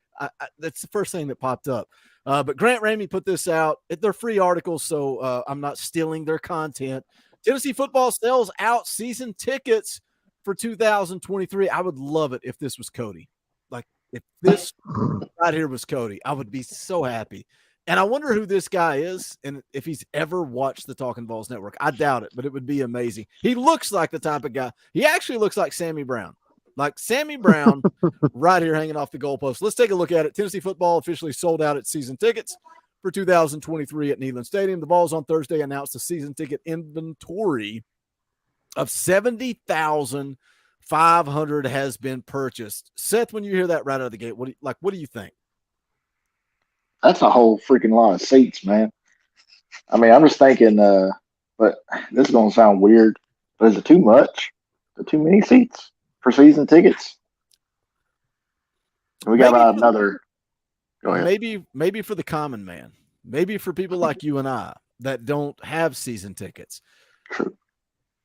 That's the first thing that popped up. But Grant Ramey put this out. They're free articles, so I'm not stealing their content. Tennessee football sells out season tickets for 2023. I would love it if this was Cody. Like, if this right here was Cody, I would be so happy. And I wonder who this guy is and if he's ever watched the Talkin VAWLS Network. I doubt it, but it would be amazing. He looks like the type of guy. He actually looks like Sammy Brown. Like Sammy Brown right here hanging off the goalpost. Let's take a look at it. Tennessee football officially sold out its season tickets for 2023 at Neyland Stadium. The Vols on Thursday announced a season ticket inventory of 70,500 has been purchased. Seth, when you hear that right out of the gate, what do you think? That's a whole freaking lot of seats, man. I mean, I'm just thinking, but this is going to sound weird, but is it too much? Is it too many seats for season tickets? We got about another. Go ahead. Maybe for the common man, maybe for people like you and I that don't have season tickets. True.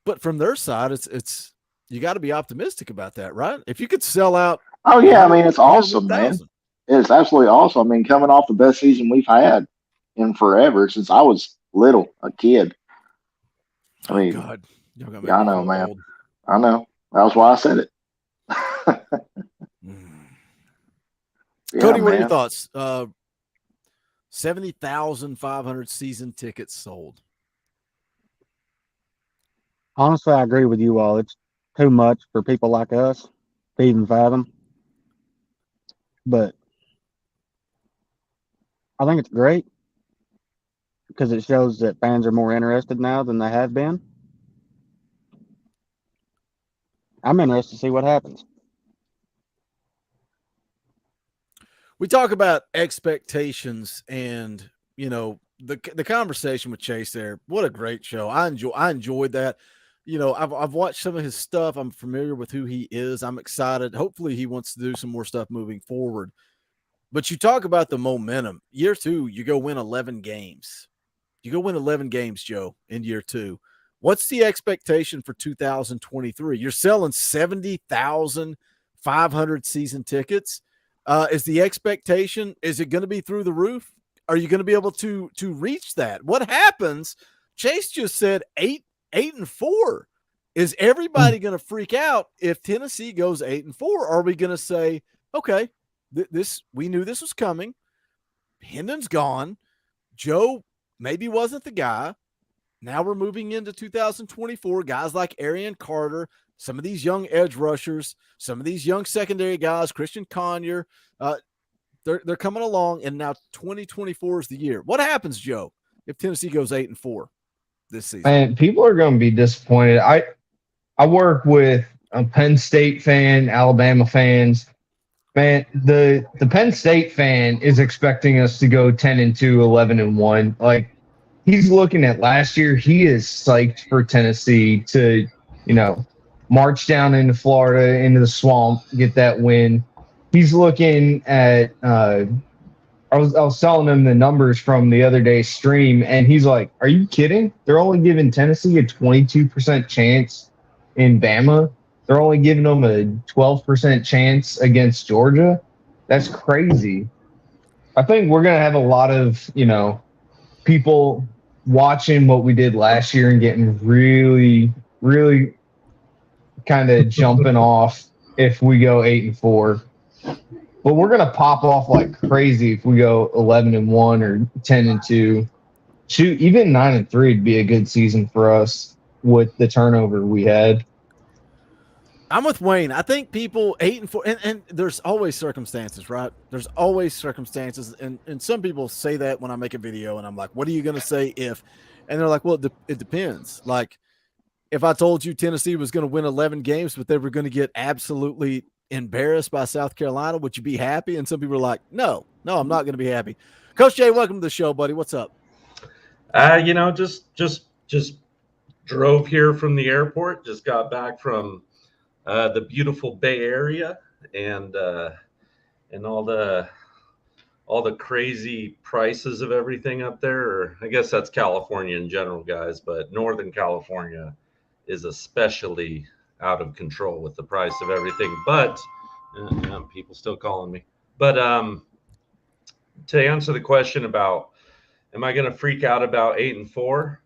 But from their side, it's you got to be optimistic about that, right? If you could sell out. Oh yeah, I mean it's awesome, man. It's absolutely awesome. I mean, coming off the best season we've had in forever since I was little, a kid. I mean, God. Yeah, I know, man. Old. I know. That's why I said it. Cody, what are your thoughts? 70,500 season tickets sold. Honestly, I agree with you all. It's too much for people like us to even fathom. But I think it's great because it shows that fans are more interested now than they have been. I'm interested to see what happens. We talk about expectations and, you know, the conversation with Chase there. What a great show. I enjoyed that. You know, I've watched some of his stuff. I'm familiar with who he is. I'm excited. Hopefully he wants to do some more stuff moving forward. But you talk about the momentum. Year 2, you go win 11 games. You go win 11 games, Joe, in year 2. What's the expectation for 2023? You're selling 70,500 season tickets. Is the expectation, is it going to be through the roof? Are you going to be able to reach that? What happens? Chase just said 8-4. Is everybody going to freak out if Tennessee goes 8-4? Are we going to say, okay, we knew this was coming. Hendon's gone. Joe maybe wasn't the guy. Now we're moving into 2024. Guys like Arian Carter, some of these young edge rushers, some of these young secondary guys, Christian Conyer, they're coming along, and now 2024 is the year. What happens, Joe, if Tennessee goes 8-4 this season? Man, people are going to be disappointed. I work with a Penn State fan, Alabama fans. Man, the Penn State fan is expecting us to go 10-2, 11-1. Like, he's looking at last year. He is psyched for Tennessee to, you know, march down into Florida, into the swamp, get that win. He's looking at I was telling him the numbers from the other day's stream, and he's like, are you kidding? They're only giving Tennessee a 22% chance in Bama. They're only giving them a 12% chance against Georgia. That's crazy. I think we're going to have a lot of, you know, people watching what we did last year and getting really, really kind of jumping off if we go 8-4. But we're going to pop off like crazy if we go 11-1 or 10-2. Shoot, even 9-3 would be a good season for us with the turnover we had. I'm with Wayne. I think people 8-4, and there's always circumstances, right? There's always circumstances, and some people say that when I make a video, and I'm like, "What are you going to say if?" And they're like, "Well, it depends." Like, if I told you Tennessee was going to win 11 games, but they were going to get absolutely embarrassed by South Carolina, would you be happy? And some people are like, "No, I'm not going to be happy." Coach Jay, welcome to the show, buddy. What's up? Just drove here from the airport. Just got back from the beautiful Bay Area and all the crazy prices of everything up there. Or I guess that's California in general, guys, but Northern California is especially out of control with the price of everything. But people still calling me. But to answer the question about, am I going to freak out about 8-4?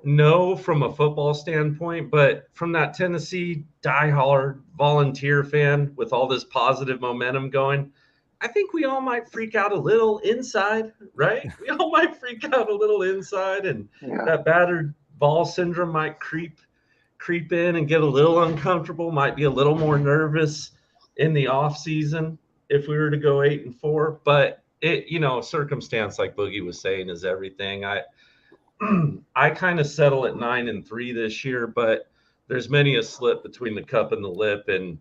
No, from a football standpoint, but from that Tennessee diehard volunteer fan with all this positive momentum going, I think we all might freak out a little inside, right? We all might freak out a little inside, and that battered ball syndrome might creep in and get a little uncomfortable, might be a little more nervous in the off season if we were to go 8-4. But it, circumstance, like Boogie was saying, is everything. I kind of settle at 9-3 this year, but there's many a slip between the cup and the lip, and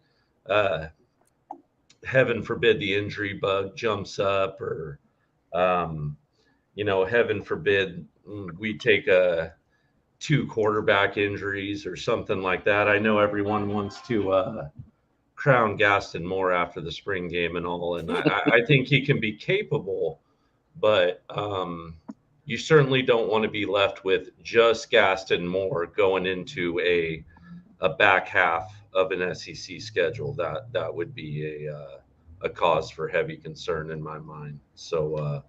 heaven forbid the injury bug jumps up, or heaven forbid we take 2 quarterback injuries or something like that. I know everyone wants to crown Gaston Moore after the spring game and all, and I think he can be capable, but you certainly don't want to be left with just Gaston Moore going into a back half of an SEC schedule. That would be a cause for heavy concern in my mind. So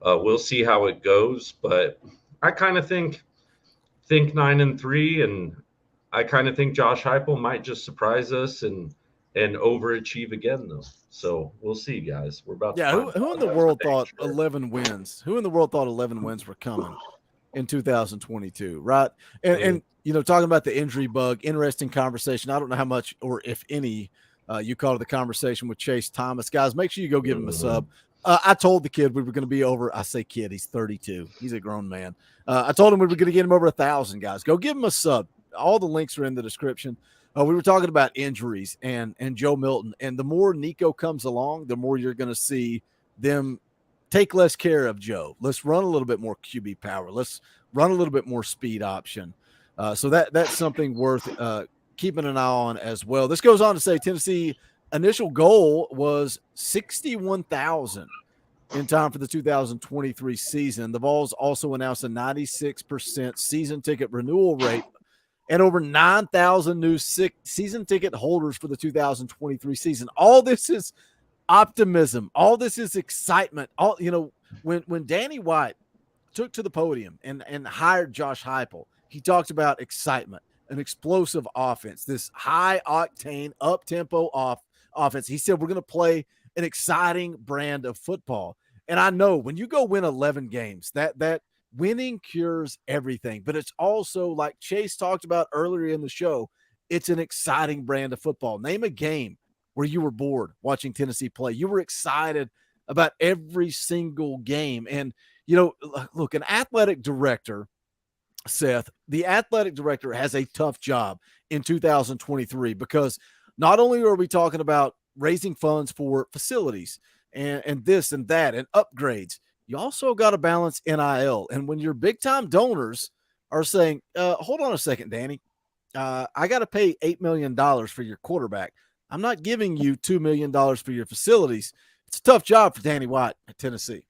we'll see how it goes, but I kind of think 9-3, and I kind of think Josh Heupel might just surprise us and overachieve again, though. So we'll see, guys. We're about to who in the world thought 11 wins? Who in the world thought 11 wins were coming in 2022, right? And talking about the injury bug, interesting conversation. I don't know how much or if any you caught the conversation with Chase Thomas. Guys, make sure you go give him a sub. I told the kid we were going to be over. I say kid, he's 32. He's a grown man. I told him we were going to get him over 1,000, guys. Go give him a sub. All the links are in the description. We were talking about injuries and Joe Milton. And the more Nico comes along, the more you're going to see them take less care of Joe. Let's run a little bit more QB power. Let's run a little bit more speed option. So that's something worth keeping an eye on as well. This goes on to say Tennessee initial goal was 61,000 in time for the 2023 season. The Vols also announced a 96% season ticket renewal rate and over 9,000 new season ticket holders for the 2023 season. All this is optimism. All this is excitement. When Danny White took to the podium and hired Josh Heupel, he talked about excitement, an explosive offense, this high octane, up tempo offense. He said, we're going to play an exciting brand of football. And I know when you go win 11 games, that winning cures everything, but it's also, like Chase talked about earlier in the show, it's an exciting brand of football. Name a game where you were bored watching Tennessee play. You were excited about every single game. And, look, an athletic director, Seth, the athletic director has a tough job in 2023 because not only are we talking about raising funds for facilities and this and that and upgrades, you also got to balance NIL. And when your big-time donors are saying, hold on a second, Danny, I got to pay $8 million for your quarterback. I'm not giving you $2 million for your facilities. It's a tough job for Danny White at Tennessee.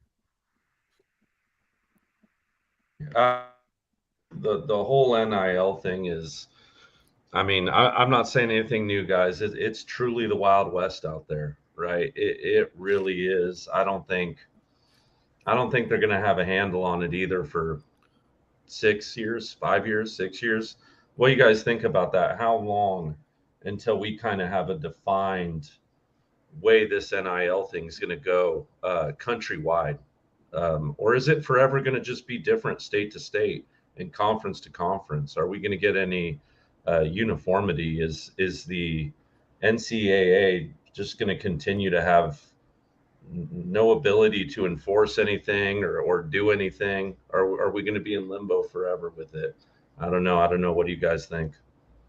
The whole NIL thing is, I'm not saying anything new, guys. It's truly the Wild West out there, right? It really is. I don't think they're going to have a handle on it either for 6 years, 5 years, 6 years. What do you guys think about that? How long until we kind of have a defined way this NIL thing is going to go countrywide? Or is it forever going to just be different state to state and conference to conference? Are we going to get any uniformity. Is the NCAA just going to continue to have no ability to enforce anything or do anything? Or are we going to be in limbo forever with it? I don't know. What do you guys think?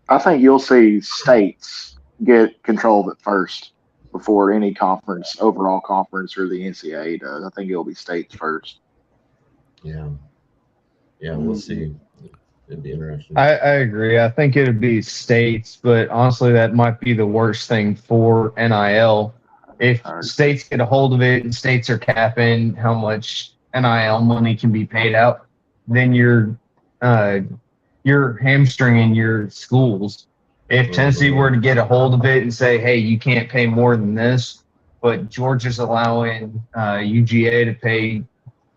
I think you'll see states get control of it first before any conference, overall conference, or the NCAA does. I think it'll be states first. Yeah, we'll see. It'd be interesting. I agree. I think it'd be states, but honestly, that might be the worst thing for NIL. If states get a hold of it and states are capping how much NIL money can be paid out, then you're hamstringing your schools. If Tennessee were to get a hold of it and say, hey, you can't pay more than this, but Georgia's allowing UGA to pay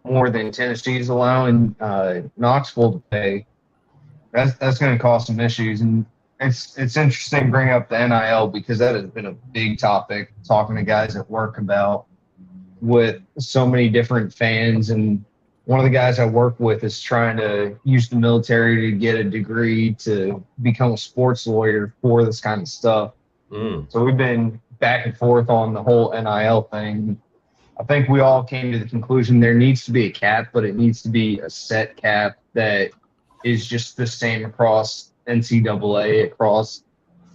more than Tennessee's allowing Knoxville to pay, that's going to cause some issues. And it's interesting to bring up the NIL because that has been a big topic talking to guys at work about with so many different fans. And one of the guys I work with is trying to use the military to get a degree to become a sports lawyer for this kind of stuff. So we've been back and forth on the whole NIL thing. I think we all came to the conclusion there needs to be a cap, but it needs to be a set cap that is just the same across NCAA, across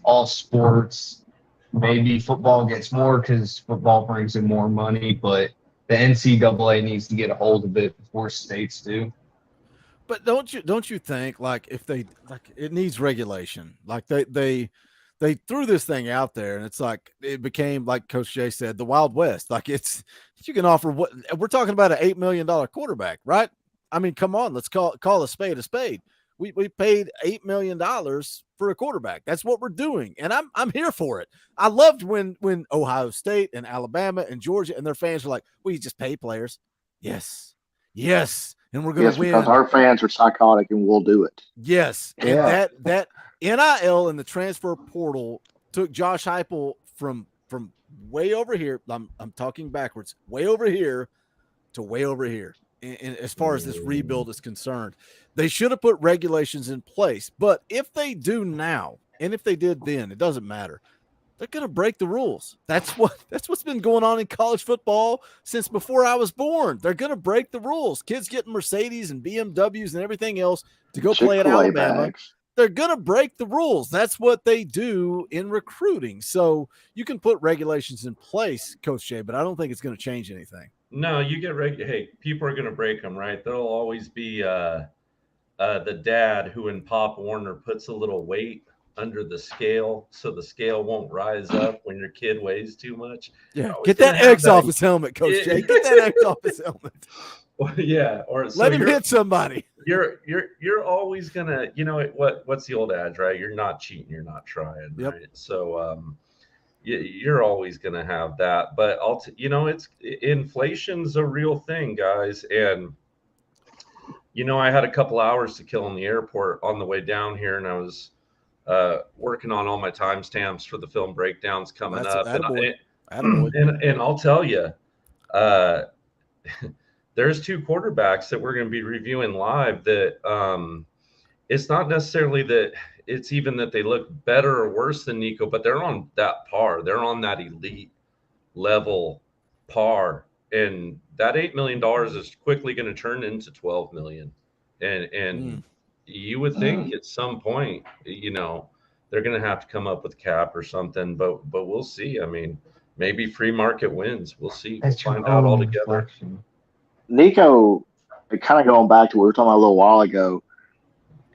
all sports. Maybe football gets more because football brings in more money, but the NCAA needs to get a hold of it before states do. But don't you think like if they like it needs regulation? Like they threw this thing out there and it's like it became, like Coach Jay said, the Wild West. Like it's you can offer what we're talking about, an $8 million quarterback, right? I mean, come on, let's call a spade a spade. We paid $8 million for a quarterback. That's what we're doing, and I'm here for it. I loved when Ohio State and Alabama and Georgia and their fans were like, "We just pay players." Yes, and we're going to win because our fans are psychotic and we'll do it. Yes, and that NIL and the transfer portal took Josh Heupel from way over here. I'm talking backwards, way over here to way over here. And as far as this rebuild is concerned, they should have put regulations in place. But if they do now, and if they did then, it doesn't matter. They're going to break the rules. That's what's been going on in college football since before I was born. They're going to break the rules. Kids getting Mercedes and BMWs and everything else to go play at Alabama. Bags. They're going to break the rules. That's what they do in recruiting. So you can put regulations in place, Coach Jay, but I don't think it's going to change anything. No, you get hey, people are going to break them, right? There'll always be the dad who in Pop Warner puts a little weight under the scale so the scale won't rise up when your kid weighs too much. Yeah, get that X off his helmet, Coach Jay. Get that X off his helmet. Yeah, or let him hit somebody. You're always gonna, what's the old adage, right? You're not cheating, you're not trying, right? So you're always gonna have that, but it's inflation's a real thing, guys, and I had a couple hours to kill in the airport on the way down here, and I was working on all my timestamps for the film breakdowns coming up. And I'll tell you, there's two quarterbacks that we're going to be reviewing live that it's not necessarily that it's even that they look better or worse than Nico, but they're on that par. They're on that elite level par. And that $8 million is quickly going to turn into $12 million. And you would think at some point, they're going to have to come up with cap or something, but we'll see. I mean, maybe free market wins. We'll see. We'll find out all together. Nico, kind of going back to what we were talking about a little while ago,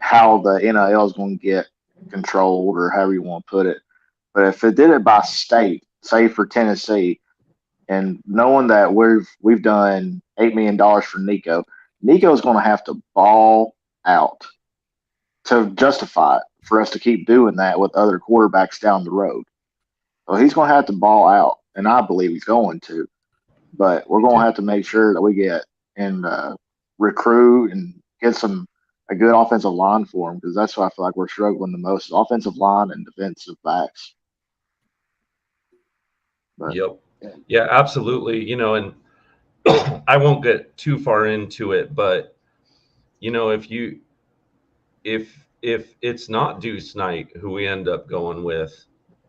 how the NIL is going to get controlled or however you want to put it. But if it did it by state, say for Tennessee, and knowing that we've done $8 million for Nico's going to have to ball out to justify it for us to keep doing that with other quarterbacks down the road. So he's going to have to ball out, and I believe he's going to. But we're going to have to make sure that we get and recruit and get a good offensive line for him, because that's what I feel like we're struggling the most: offensive line and defensive backs. But, yep. Yeah, absolutely. And I won't get too far into it, but if if it's not Deuce Knight who we end up going with,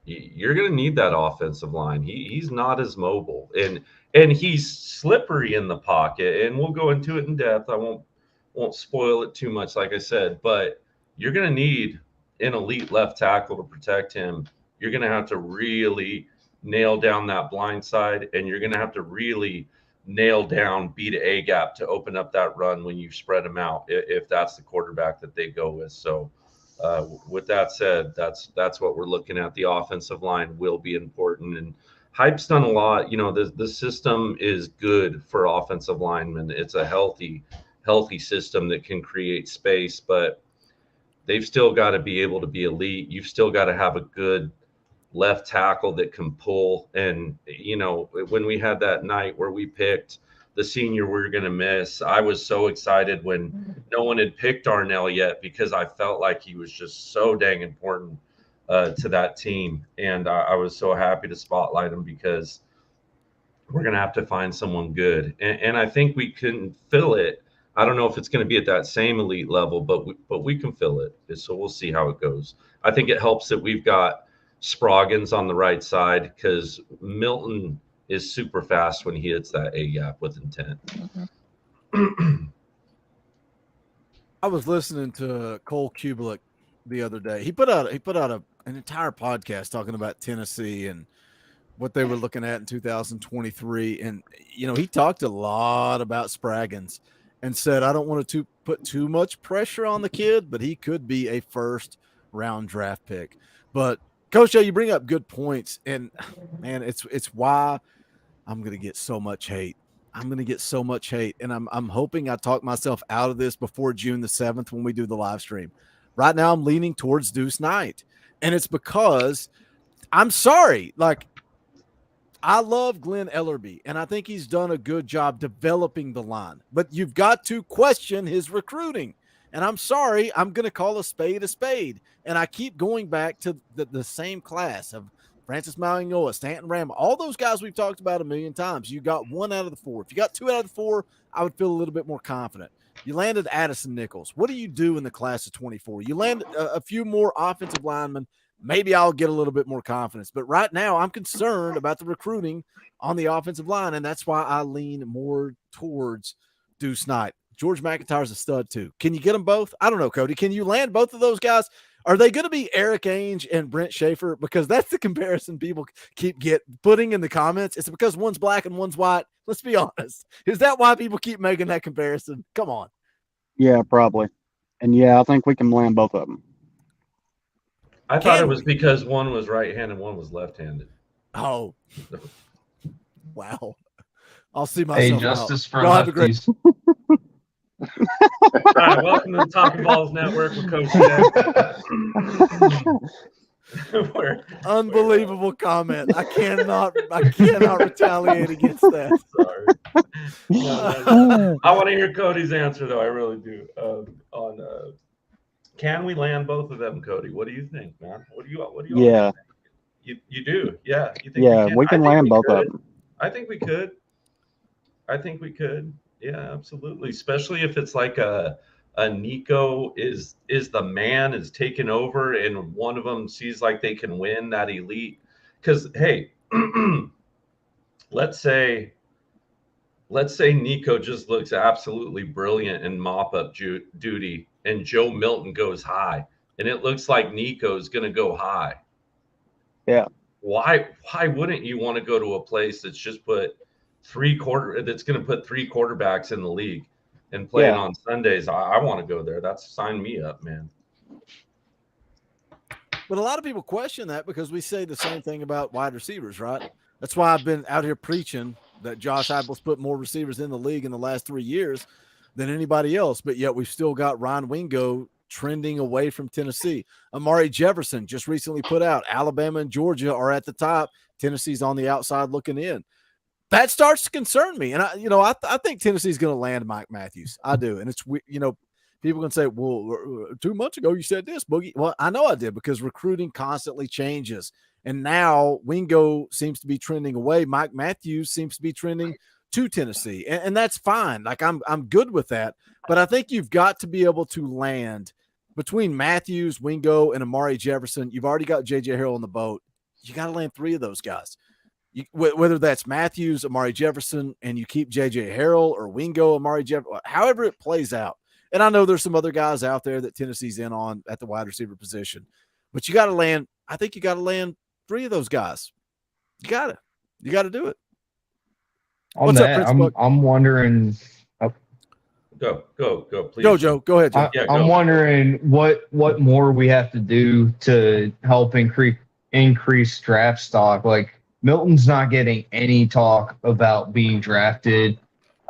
you're going to need that offensive line. He's not as mobile, and he's slippery in the pocket. And we'll go into it in depth. I won't spoil it too much, like I said. But you're going to need an elite left tackle to protect him. You're going to have to really nail down that blind side, and you're going to have to really nail down B to A gap to open up that run when you spread them out, if that's the quarterback that they go with. So with that said, that's what we're looking at. The offensive line will be important, and Hype's done a lot. You know, the system is good for offensive linemen. It's a healthy system that can create space, but they've still got to be able to be elite. You've still got to have a good left tackle that can pull. And, you know, when we had that night where we picked the senior we were going to miss, I was so excited when no one had picked Arnell yet, because I felt like he was just so dang important to that team. And I was so happy to spotlight him, because we're going to have to find someone good. And I think we can fill it. I don't know if it's going to be at that same elite level, but we can fill it. So we'll see how it goes. I think it helps that we've got Sproggins on the right side, because Milton is super fast when he hits that A gap with intent. I was listening to Cole Kubelik the other day. He put out an entire podcast talking about Tennessee and what they were looking at in 2023. And, you know, he talked a lot about Spraggins and said, I don't want to put too much pressure on the kid, but he could be a first round draft pick. But Coach, you bring up good points, and man, it's why I'm going to get so much hate. I'm going to get so much hate, and I'm hoping I talk myself out of this before June the 7th when we do the live stream. Right now, I'm leaning towards Deuce Knight, and it's because I'm sorry. Like, I love Glenn Ellerby, and I think he's done a good job developing the line, but you've got to question his recruiting. And I'm sorry, I'm going to call a spade a spade. And I keep going back to the same class of Francis Mauigoa, Stanton Ram, all those guys we've talked about a million times. You got 1 out of the 4. If you got 2 out of the 4, I would feel a little bit more confident. You landed Addison Nichols. What do you do in the class of 24? You land a few more offensive linemen. Maybe I'll get a little bit more confidence. But right now, I'm concerned about the recruiting on the offensive line, and that's why I lean more towards Deuce Knight. George McIntyre's a stud, too. Can you get them both? I don't know, Cody. Can you land both of those guys? Are they going to be Eric Ainge and Brent Schaefer? Because that's the comparison people keep putting in the comments. It's because one's black and one's white. Let's be honest. Is that why people keep making that comparison? Come on. Yeah, probably. And, yeah, I think we can land both of them. I thought it was because one was right-handed and one was left-handed. Oh. Wow. I'll see myself. Hey, justice for Y'all have a great. lefties. All right, welcome to the Talkin VAWLS Network with Coach Dad. Unbelievable comment. I cannot retaliate against that. Sorry. No. I want to hear Cody's answer, though. I really do. Can we land both of them, Cody? What do you think, man? What do you? Yeah. You do? Yeah. You think Yeah, we can land both of them. I think we could. Yeah, absolutely. Especially if it's like a Nico is the man, is taking over, and one of them sees like they can win that elite. Because hey, let's say Nico just looks absolutely brilliant in mop-up duty, and Joe Milton goes high, and it looks like Nico's going to go high. Yeah. Why wouldn't you want to go to a place that's just put that's going to put 3 quarterbacks in the league and playing on Sundays? I want to go there. That's sign me up, man. But a lot of people question that because we say the same thing about wide receivers, right? That's why I've been out here preaching that Josh Heupel's put more receivers in the league in the last 3 years than anybody else. But yet we've still got Ryan Wingo trending away from Tennessee. Amari Jefferson just recently put out Alabama and Georgia are at the top. Tennessee's on the outside looking in. That starts to concern me. And I think Tennessee's going to land Mike Matthews. I do. And it's, people can say, well, 2 months ago you said this, Boogie. Well, I know I did, because recruiting constantly changes. And now Wingo seems to be trending away. Mike Matthews seems to be trending to Tennessee. And that's fine. Like I'm good with that. But I think you've got to be able to land between Matthews, Wingo, and Amari Jefferson, you've already got J.J. Harrell on the boat. You got to land 3 of those guys. Whether that's Matthews, Amari Jefferson, and you keep J.J. Harrell or Wingo, Amari Jefferson, however it plays out. And I know there's some other guys out there that Tennessee's in on at the wide receiver position. But you got to land – I think you got to land 3 of those guys. You got to do it. What's up, Prince? I'm wondering Go, please. Go, Joe. Go ahead, Joe. I'm wondering what more we have to do to help increase draft stock. Like, Milton's not getting any talk about being drafted.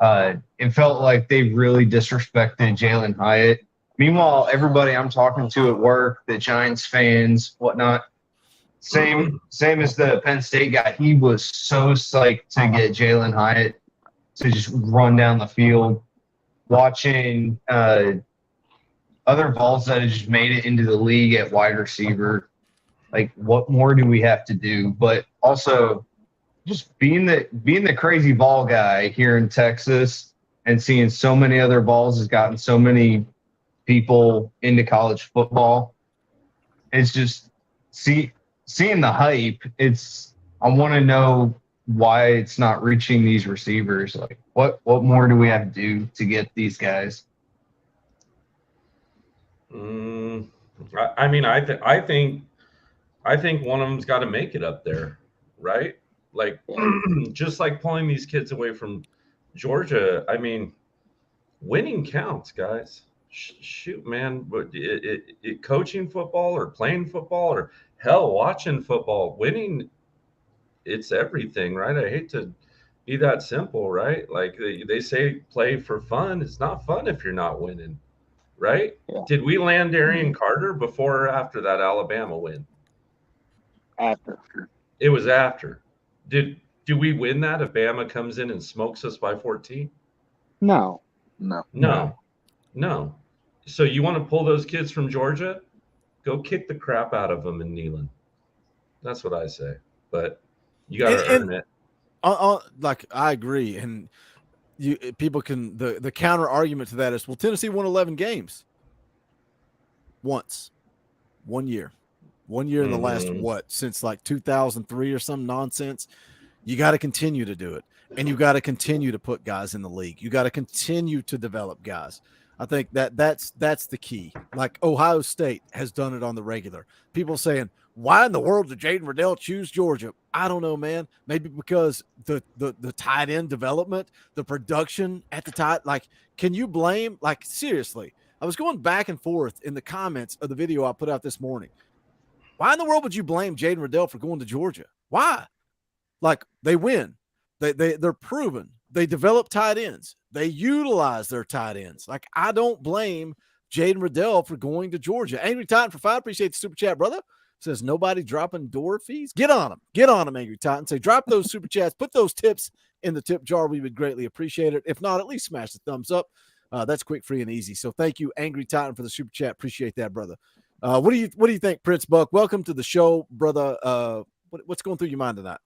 It felt like they really disrespected Jalen Hyatt. Meanwhile, everybody I'm talking to at work, the Giants fans, whatnot, same as the Penn State guy. He was so psyched to get Jalen Hyatt to just run down the field. Watching other balls that have just made it into the league at wide receiver, like, what more do we have to do? But also, just being the crazy ball guy here in Texas and seeing so many other balls has gotten so many people into college football. It's just seeing the hype. I want to know why it's not reaching these receivers. Like, what more do we have to do to get these guys? I mean, I think one of them's got to make it up there, right? Like, just like pulling these kids away from Georgia. I mean, winning counts, guys. Shoot, man. But coaching football or playing football or hell, watching football, winning, it's everything, right? I hate to be that simple, right? Like they say, play for fun. It's not fun if you're not winning, right? Yeah. Did we land Darian Carter before or after that Alabama win? After. It was after. Do we win that if Bama comes in and smokes us by 14? No. So you want to pull those kids from Georgia? Go kick the crap out of them in Neyland. That's what I say. But you got to earn it. Like, I agree. And people can, the counter argument to that is, well, Tennessee won 11 games. Once. 1 year. 1 year in the last, since like 2003 or some nonsense. You got to continue to do it. And you got to continue to put guys in the league. You got to continue to develop guys. I think that's the key. Like, Ohio State has done it on the regular. People saying, why in the world did Jaden Riddell choose Georgia? I don't know, man. Maybe because the tight end development, the production at the tight, like, can you blame, like, seriously, I was going back and forth in the comments of the video I put out this morning. Why in the world would you blame Jaden Riddell for going to Georgia? Why? Like, they win. They're proven. They develop tight ends. They utilize their tight ends. Like, I don't blame Jaden Riddell for going to Georgia. Angry Titan for 5. Appreciate the super chat, brother. Says nobody dropping door fees. Get on them. Get on them, Angry Titan. Say, drop those super chats. Put those tips in the tip jar. We would greatly appreciate it. If not, at least smash the thumbs up. That's quick, free, and easy. So thank you, Angry Titan, for the super chat. Appreciate that, brother. What do you think, Prince Buck? Welcome to the show, brother. What's going through your mind tonight?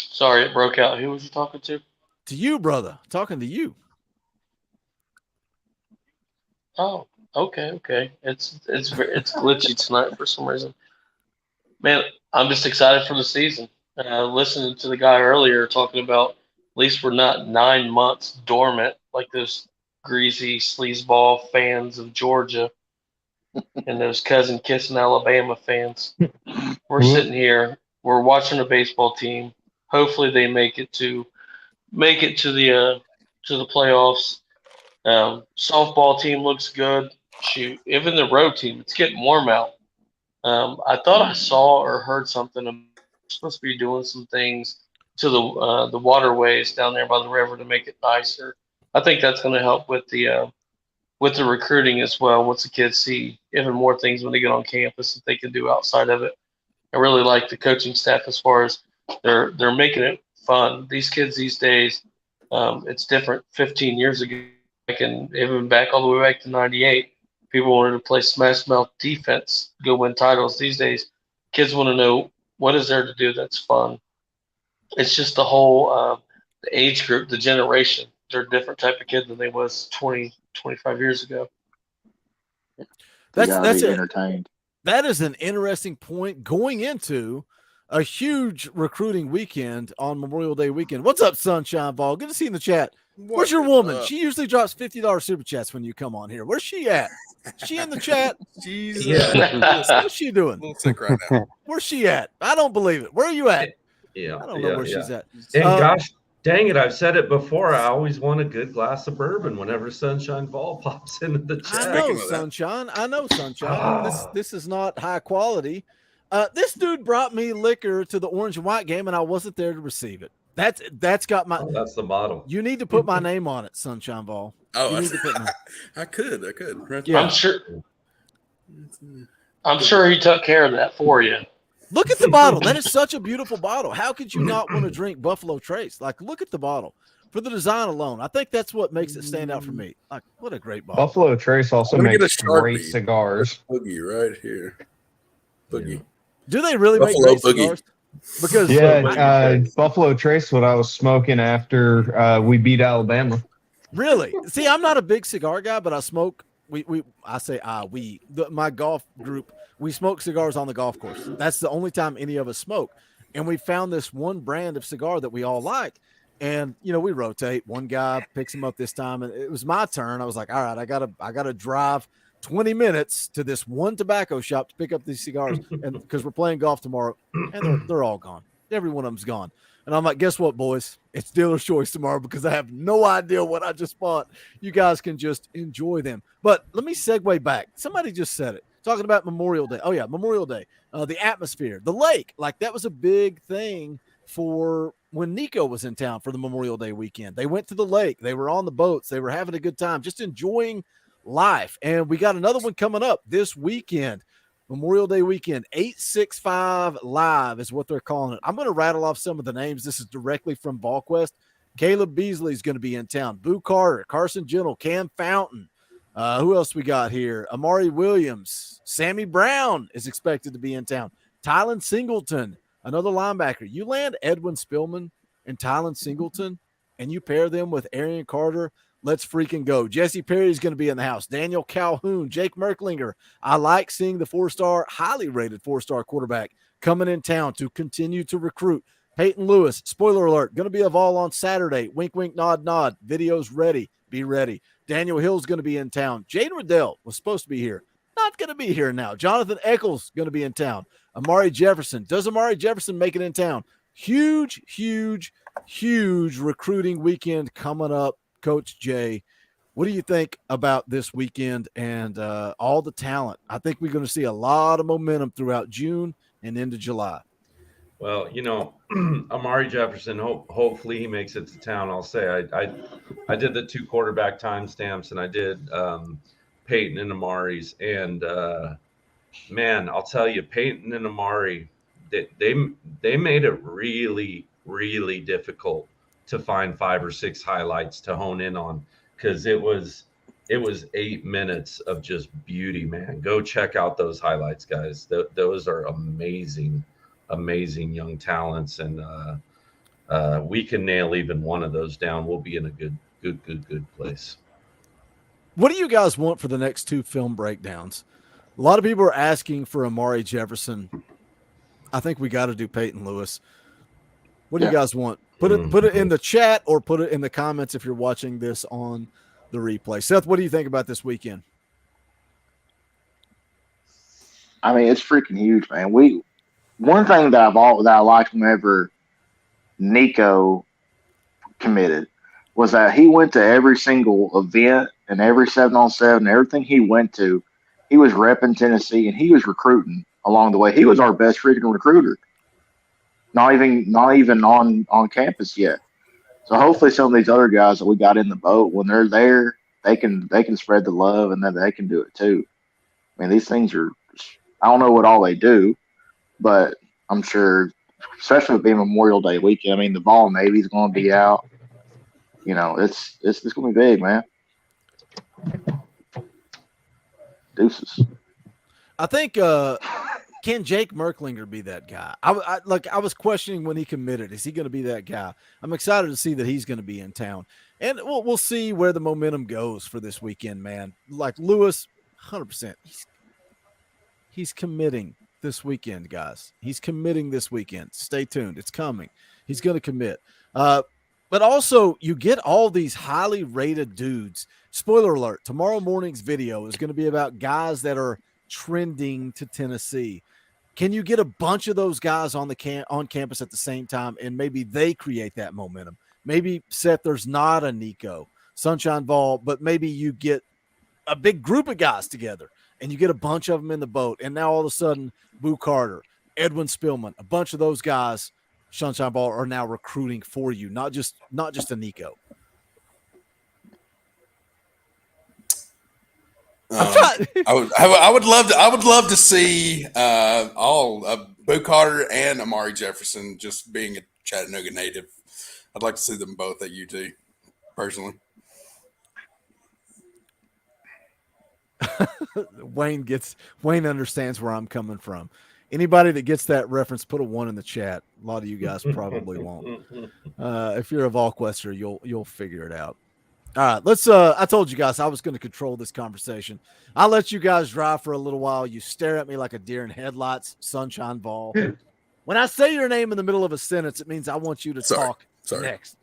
Sorry, it broke out. Who was you talking to? To you, brother. Talking to you. Oh, okay. It's glitchy tonight for some reason. Man, I'm just excited for the season. Listening to the guy earlier talking about at least we're not 9 months dormant like those greasy sleazeball fans of Georgia and those cousin kissing Alabama fans. We're sitting here. We're watching a baseball team. Hopefully they make it to the playoffs. Softball team looks good. Shoot, even the road team, it's getting warm out. I thought I saw or heard something. I'm supposed to be doing some things to the waterways down there by the river to make it nicer. I think that's going to help with the recruiting as well. Once the kids see even more things when they get on campus that they can do outside of it. I really like the coaching staff as far as they're making it fun. These kids these days, it's different. 15 years ago, and even back all the way back to '98, people wanted to play smash mouth defense, go win titles. These days, kids want to know what is there to do that's fun. It's just the whole the age group, the generation. They're a different type of kid than they was 20, 25 years ago. That's be it. entertained. That is an interesting point going into a huge recruiting weekend on Memorial Day weekend. What's up, Sunshine Ball? Good to see you in the chat. Where's your woman? She usually drops $50 super chats when you come on here. Where's she at? She in the chat? She's what's she doing? a little sick right now. Where's she at? I don't believe it. Where are you at? Yeah, I don't know where she's at. And gosh dang it, I've said it before. I always want a good glass of bourbon whenever Sunshine Ball pops into the chat. I know, Sunshine. This is not high quality. This dude brought me liquor to the Orange and White game, and I wasn't there to receive it. That's got my. Oh, that's the bottle. You need to put my name on it, Sunshine Ball. Oh, you need to put my... I could. Right. Yeah. I'm sure he took care of that for you. Look at the bottle. That is such a beautiful bottle. How could you not want to drink Buffalo Trace? Like, look at the bottle. For the design alone, I think that's what makes it stand out for me. Like, what a great bottle. Buffalo Trace also makes great cigars. Boogie right here. Boogie. Do they really Buffalo make great cigars? Because Buffalo Trace, what I was smoking after we beat Alabama. Really? See, I'm not a big cigar guy, but I smoke. My golf group, we smoke cigars on the golf course. That's the only time any of us smoke. And we found this one brand of cigar that we all like. And, we rotate. One guy picks them up this time, and it was my turn. I was like, all right, I gotta drive 20 minutes to this one tobacco shop to pick up these cigars, and because we're playing golf tomorrow, and they're all gone. Every one of them's gone. And I'm like, guess what, boys? It's dealer's choice tomorrow because I have no idea what I just bought. You guys can just enjoy them. But let me segue back. Somebody just said it, talking about Memorial Day. Oh, yeah, Memorial Day. The atmosphere, the lake. Like, that was a big thing for when Nico was in town for the Memorial Day weekend. They went to the lake. They were on the boats. They were having a good time, just enjoying life. And we got another one coming up this weekend. Memorial Day weekend, 865 Live is what they're calling it. I'm going to rattle off some of the names. This is directly from VolQuest. Caleb Beasley is going to be in town. Boo Carter, Carson Gentle, Cam Fountain. Who else we got here? Amari Williams. Sammy Brown is expected to be in town. Tylen Singleton, another linebacker. You land Edwin Spillman and Tylen Singleton, and you pair them with Arian Carter. Let's freaking go. Jesse Perry is going to be in the house. Daniel Calhoun, Jake Merklinger. I like seeing the highly rated four-star quarterback coming in town to continue to recruit. Peyton Lewis, spoiler alert, going to be a Vol on Saturday. Wink, wink, nod, nod. Video's ready. Be ready. Daniel Hill's going to be in town. Jaden Riddell was supposed to be here. Not going to be here now. Jonathan Eccles going to be in town. Amari Jefferson. Does Amari Jefferson make it in town? Huge, huge, huge recruiting weekend coming up. Coach Jay, what do you think about this weekend and all the talent? I think we're going to see a lot of momentum throughout June and into July. Well, Amari Jefferson, hopefully he makes it to town. I'll say I did the 2 quarterback timestamps, and I did Peyton and Amari's. And, man, I'll tell you, Peyton and Amari, they made it really, really difficult to find 5 or 6 highlights to hone in on, because it was 8 minutes of just beauty, man. Go check out those highlights, guys. Those are amazing young talents, and we can nail even one of those down. We'll be in a good place. What do you guys want for the next 2 film breakdowns? A lot of people are asking for Amari Jefferson. I think we got to do Peyton Lewis. What do you guys want? Put it in the chat or put it in the comments if you're watching this on the replay. Seth, what do you think about this weekend? I mean, it's freaking huge, man. One thing that I liked whenever Nico committed was that he went to every single event and every 7-on-7, everything he went to, he was repping Tennessee and he was recruiting along the way. He was our best freaking recruiter. Not even on campus yet. So hopefully some of these other guys that we got in the boat, when they're there, they can spread the love, and then they can do it too. I mean, these things are, I don't know what all they do, but I'm sure, especially with being Memorial Day weekend, I mean, the Vol Navy's going to be out. It's going to be big, man. Deuces. I think Can Jake Merklinger be that guy? I was questioning when he committed. Is he going to be that guy? I'm excited to see that he's going to be in town, and we'll see where the momentum goes for this weekend, man. Like Lewis, 100%. He's committing this weekend, guys. He's committing this weekend. Stay tuned. It's coming. He's going to commit. But also, you get all these highly rated dudes. Spoiler alert, tomorrow morning's video is going to be about guys that are trending to Tennessee. Can you get a bunch of those guys on campus at the same time, and maybe they create that momentum? Maybe, Seth, there's not a Nico Sunshine Ball, but maybe you get a big group of guys together, and you get a bunch of them in the boat, and now all of a sudden, Boo Carter, Edwin Spillman, a bunch of those guys, Sunshine Ball, are now recruiting for you, not just a Nico. I would love to see all Boo Carter and Amari Jefferson just being a Chattanooga native. I'd like to see them both at UT personally. Wayne understands where I'm coming from. Anybody that gets that reference, put a 1 in the chat. A lot of you guys probably won't. If you're a VolQuester, you'll figure it out. All right, let's. I told you guys I was going to control this conversation. I'll let you guys drive for a little while. You stare at me like a deer in headlights, Sunshine Ball. When I say your name in the middle of a sentence, it means I want you to talk next.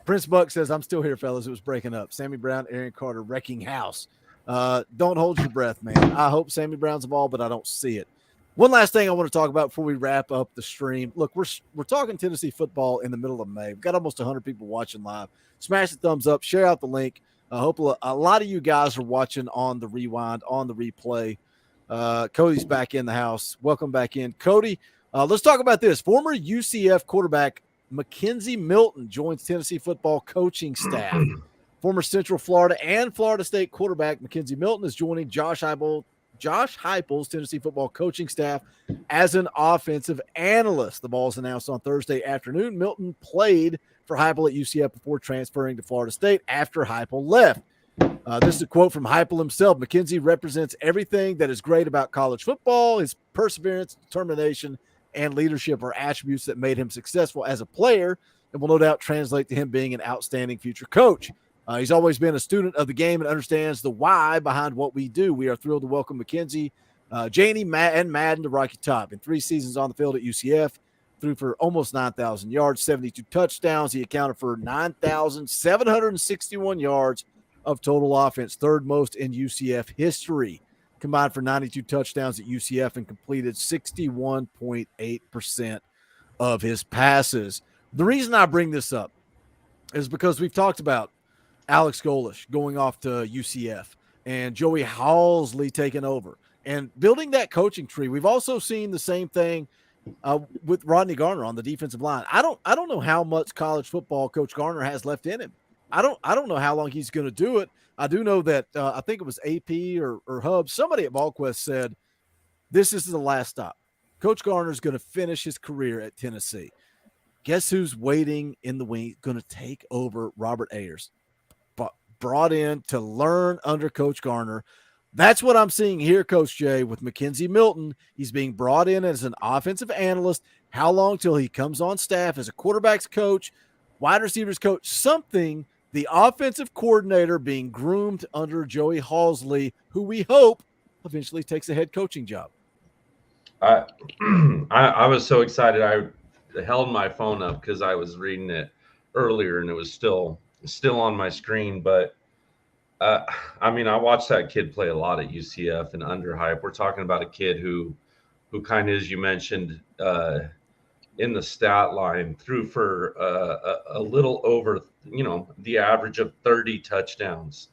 Prince Buck says, "I'm still here, fellas. It was breaking up." Sammy Brown, Aaron Carter, wrecking house. Don't hold your breath, man. I hope Sammy Brown's the ball, but I don't see it. One last thing I want to talk about before we wrap up the stream. Look, we're talking Tennessee football in the middle of May. We've got almost 100 people watching live. Smash the thumbs up, share out the link. I hope a lot of you guys are watching on the rewind, on the replay. Cody's back in the house. Welcome back in. Cody, let's talk about this. Former UCF quarterback Mackenzie Milton joins Tennessee football coaching staff. Former Central Florida and Florida State quarterback Mackenzie Milton is joining Josh Heupel's Tennessee football coaching staff as an offensive analyst. The ball was announced on Thursday afternoon. Milton played for Heupel at UCF before transferring to Florida State after Heupel left. This is a quote from Heupel himself. Mackenzie represents everything that is great about college football. His perseverance, determination, and leadership are attributes that made him successful as a player and will no doubt translate to him being an outstanding future coach. He's always been a student of the game and understands the why behind what we do. We are thrilled to welcome Mackenzie, Janie, Matt, and Madden to Rocky Top. In 3 seasons on the field at UCF, threw for almost 9,000 yards, 72 touchdowns. He accounted for 9,761 yards of total offense, third most in UCF history. Combined for 92 touchdowns at UCF and completed 61.8% of his passes. The reason I bring this up is because we've talked about Alex Golish going off to UCF and Joey Halsley taking over and building that coaching tree. We've also seen the same thing with Rodney Garner on the defensive line. I don't know how much college football Coach Garner has left in him. I don't know how long he's going to do it. I do know that I think it was AP or Hub. Somebody at VolQuest said this is the last stop. Coach Garner is going to finish his career at Tennessee. Guess who's waiting in the wing, going to take over? Robert Ayers, brought in to learn under Coach Garner. That's what I'm seeing here, Coach Jay, with Mackenzie Milton. He's being brought in as an offensive analyst. How long till he comes on staff as a quarterback's coach, wide receivers coach, something, the offensive coordinator being groomed under Joey Halsley, who we hope eventually takes a head coaching job. I was so excited. I held my phone up because I was reading it earlier and it was still on my screen. But I mean, I watched that kid play a lot at UCF and under hype. We're talking about a kid who kind of, as you mentioned, in the stat line, threw for a little over, the average of 30 touchdowns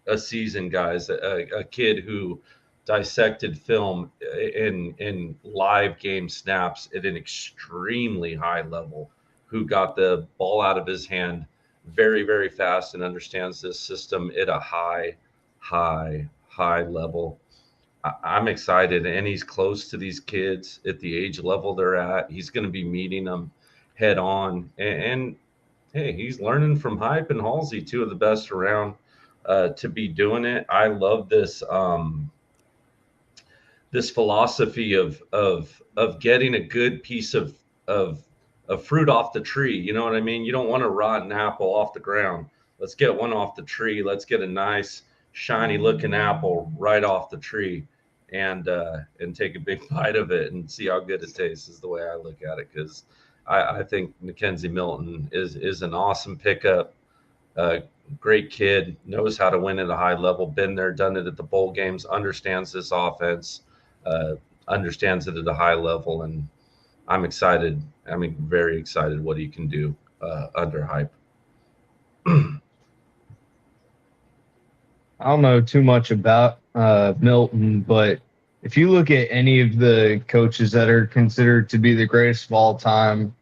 a season, guys. A kid who dissected film in live game snaps at an extremely high level, who got the ball out of his hand very, very fast and understands this system at a high level. I'm excited, and he's close to these kids at the age level they're at. He's going to be meeting them head on, and hey, he's learning from Hype and Halsey, two of the best around, to be doing it. I love this this philosophy of getting a good piece of fruit off the tree. You know what I mean? You don't want a rotten apple off the ground. Let's get one off the tree. Let's get a nice shiny looking apple right off the tree, and take a big bite of it and see how good it tastes. Is the way I look at it, because I think Mackenzie Milton is an awesome pickup. Great kid, knows how to win at a high level, been there, done it at the bowl games, understands this offense, understands it at a high level, and I'm excited. I mean, very excited what he can do under hype. I don't know too much about Milton, but if you look at any of the coaches that are considered to be the greatest of all time,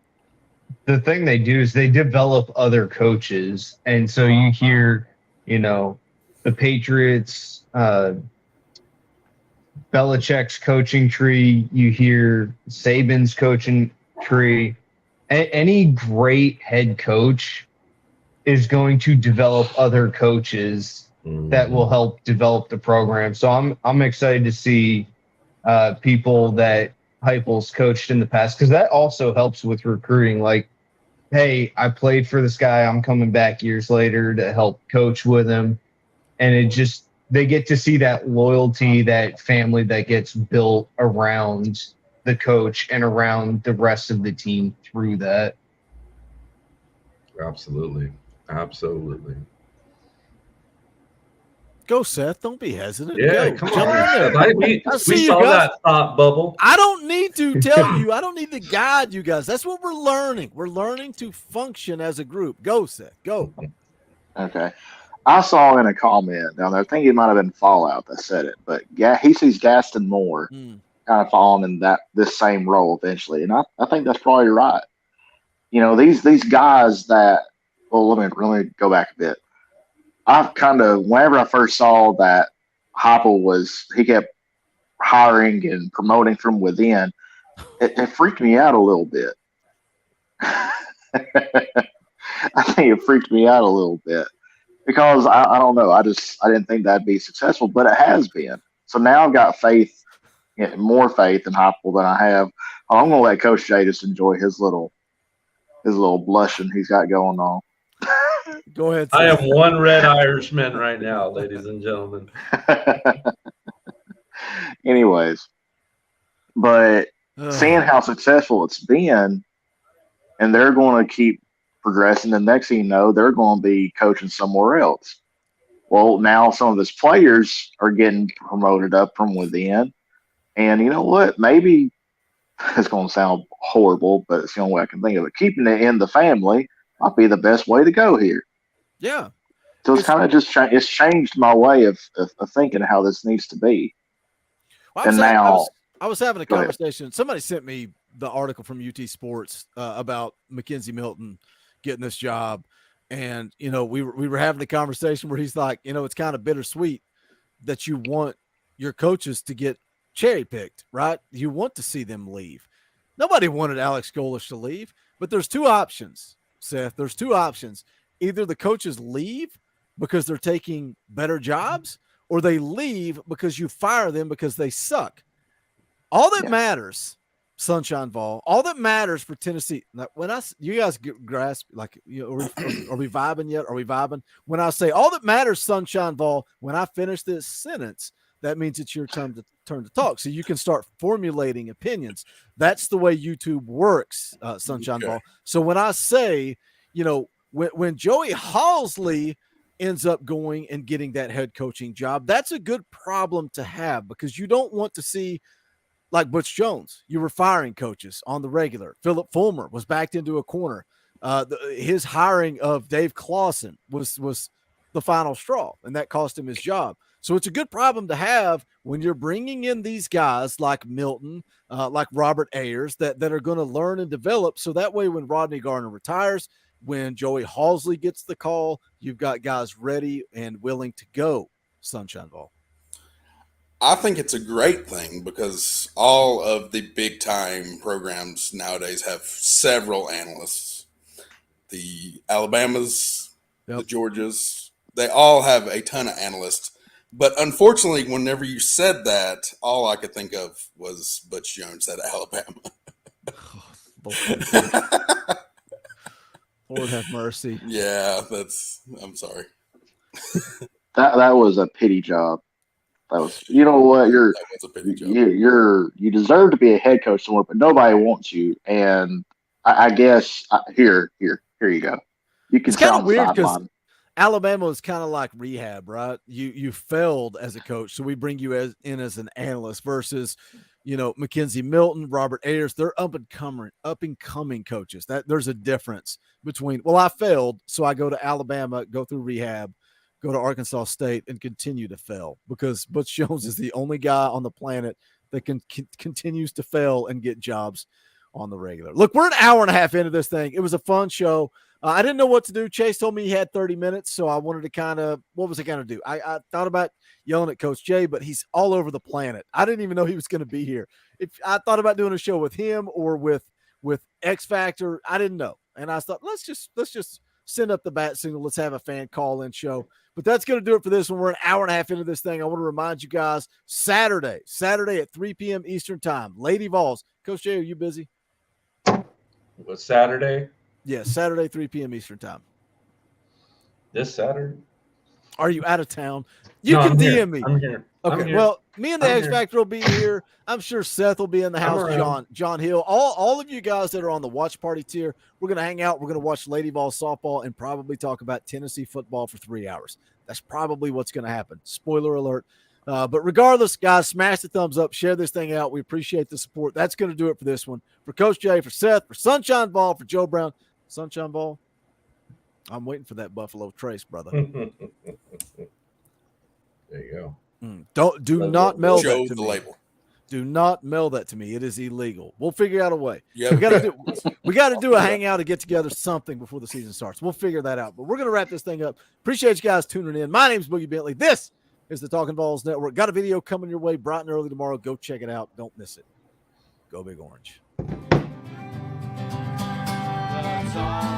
the thing they do is they develop other coaches. And so you hear, the Patriots, Belichick's coaching tree, you hear Saban's coaching tree. Any great head coach is going to develop other coaches that will help develop the program. So I'm excited to see people that Heupel's coached in the past, because that also helps with recruiting. Like, hey, I played for this guy, I'm coming back years later to help coach with him. And they get to see that loyalty, that family that gets built around the coach and around the rest of the team through that. Absolutely. Go, Seth. Don't be hesitant. Yeah, Go. come Jump on. in there. We see you saw guys. that thought bubble. I don't need to tell you. I don't need to guide you guys. That's what we're learning. We're learning to function as a group. Go, Seth. Go. Okay. I saw in a comment down there, I think it might have been Fallout that said it, but he sees Gaston Moore kind of falling in this same role eventually. And I think that's probably right. These guys that, well, let me go back a bit. I've whenever I first saw that Heupel he kept hiring and promoting from within, it freaked me out a little bit. I think it freaked me out a little bit because I don't know. I didn't think that'd be successful, but it has been. So now I've got more faith in Heupel than I have. I'm going to let Coach Jay just enjoy his little blushing he's got going on. Go ahead, Seth. I am one red Irishman right now, ladies and gentlemen. Anyways, but seeing how successful it's been, and they're going to keep progressing, and next thing you know, they're going to be coaching somewhere else. Well, now some of his players are getting promoted up from within, and you know what? Maybe it's going to sound horrible, but it's the only way I can think of it. Keeping it in the family might be the best way to go here. Yeah. So it's kind of it's changed my way of thinking how this needs to be. Well, I was having a conversation. Somebody sent me the article from UT Sports about Mackenzie Milton getting this job. And, we were having a conversation where he's like, it's kind of bittersweet that you want your coaches to get cherry picked, right? You want to see them leave. Nobody wanted Alex Golesh to leave, but there's two options, Seth. There's two options. Either the coaches leave because they're taking better jobs, or they leave because you fire them because they suck. All that matters, Sunshine Vol, all that matters for Tennessee. When you guys grasp, like, are we vibing yet? Are we vibing? When I say all that matters, Sunshine Vol, when I finish this sentence, that means it's your turn to talk. So you can start formulating opinions. That's the way YouTube works, Sunshine Vol. So when I say, when Joey Halsley ends up going and getting that head coaching job, that's a good problem to have, because you don't want to see, like Butch Jones, you were firing coaches on the regular. Philip Fulmer was backed into a corner. His hiring of Dave Clawson was the final straw, and that cost him his job. So it's a good problem to have when you're bringing in these guys like Milton, like Robert Ayers, that are going to learn and develop. So that way, when Rodney Garner retires, when Joey Halsley gets the call, you've got guys ready and willing to go. Sunshine Ball. I think it's a great thing because all of the big time programs nowadays have several analysts. The Alabamas, the Georgias, they all have a ton of analysts But unfortunately, whenever you said that, all I could think of was Butch Jones at Alabama. Lord have mercy. Yeah, I'm sorry. That was a pity job. That was, you know what, That was a pity job. you deserve to be a head coach somewhere, but nobody wants you. And I guess here you go. You can It's sit kind on of the weird because sideline. Alabama is kind of like rehab, right? You failed as a coach, so we bring you in as an analyst versus, Mackenzie Milton, Robert Ayers. They're up and coming coaches. That there's a difference between. Well, I failed, so I go to Alabama, go through rehab, go to Arkansas State, and continue to fail because Butch Jones is the only guy on the planet that continues to fail and get jobs on the regular. Look, we're an hour and a half into this thing. It was a fun show. I didn't know what to do. Chase told me he had 30 minutes, so I wanted to what was I going to do? I thought about yelling at Coach Jay, but he's all over the planet. I didn't even know he was going to be here. If I thought about doing a show with him or with X Factor, I didn't know. And I thought, let's just send up the bat signal. Let's have a fan call-in show. But that's going to do it for this one. We're an hour and a half into this thing. I want to remind you guys, Saturday at 3 p.m. Eastern time, Lady Vols. Coach Jay, are you busy? Was Saturday? Yes, Saturday, 3 p.m. Eastern time. This Saturday? Are you out of town? You can DM me. I'm here. Okay, well, me and the X Factor will be here. I'm sure Seth will be in the house, John Hill. All of you guys that are on the watch party tier, we're going to hang out. We're going to watch Lady Vols softball and probably talk about Tennessee football for 3 hours. That's probably what's going to happen. Spoiler alert. But regardless, guys, smash the thumbs up. Share this thing out. We appreciate the support. That's going to do it for this one. For Coach Jay, for Seth, for Sunshine Ball, for Joe Brown. Sunshine Ball, I'm waiting for that Buffalo Trace, brother. There you go. Do not mail Joe that to the me. label. Do not mail that to me. It is illegal. We'll figure out a way. Yeah, we got to do a hangout to get together something before the season starts. We'll figure that out. But we're going to wrap this thing up. Appreciate you guys tuning in. My name's Boogie Bentley. This is the Talkin VAWLS Network. Got a video coming your way bright and early tomorrow. Go check it out. Don't miss it. Go Big Orange. That's all.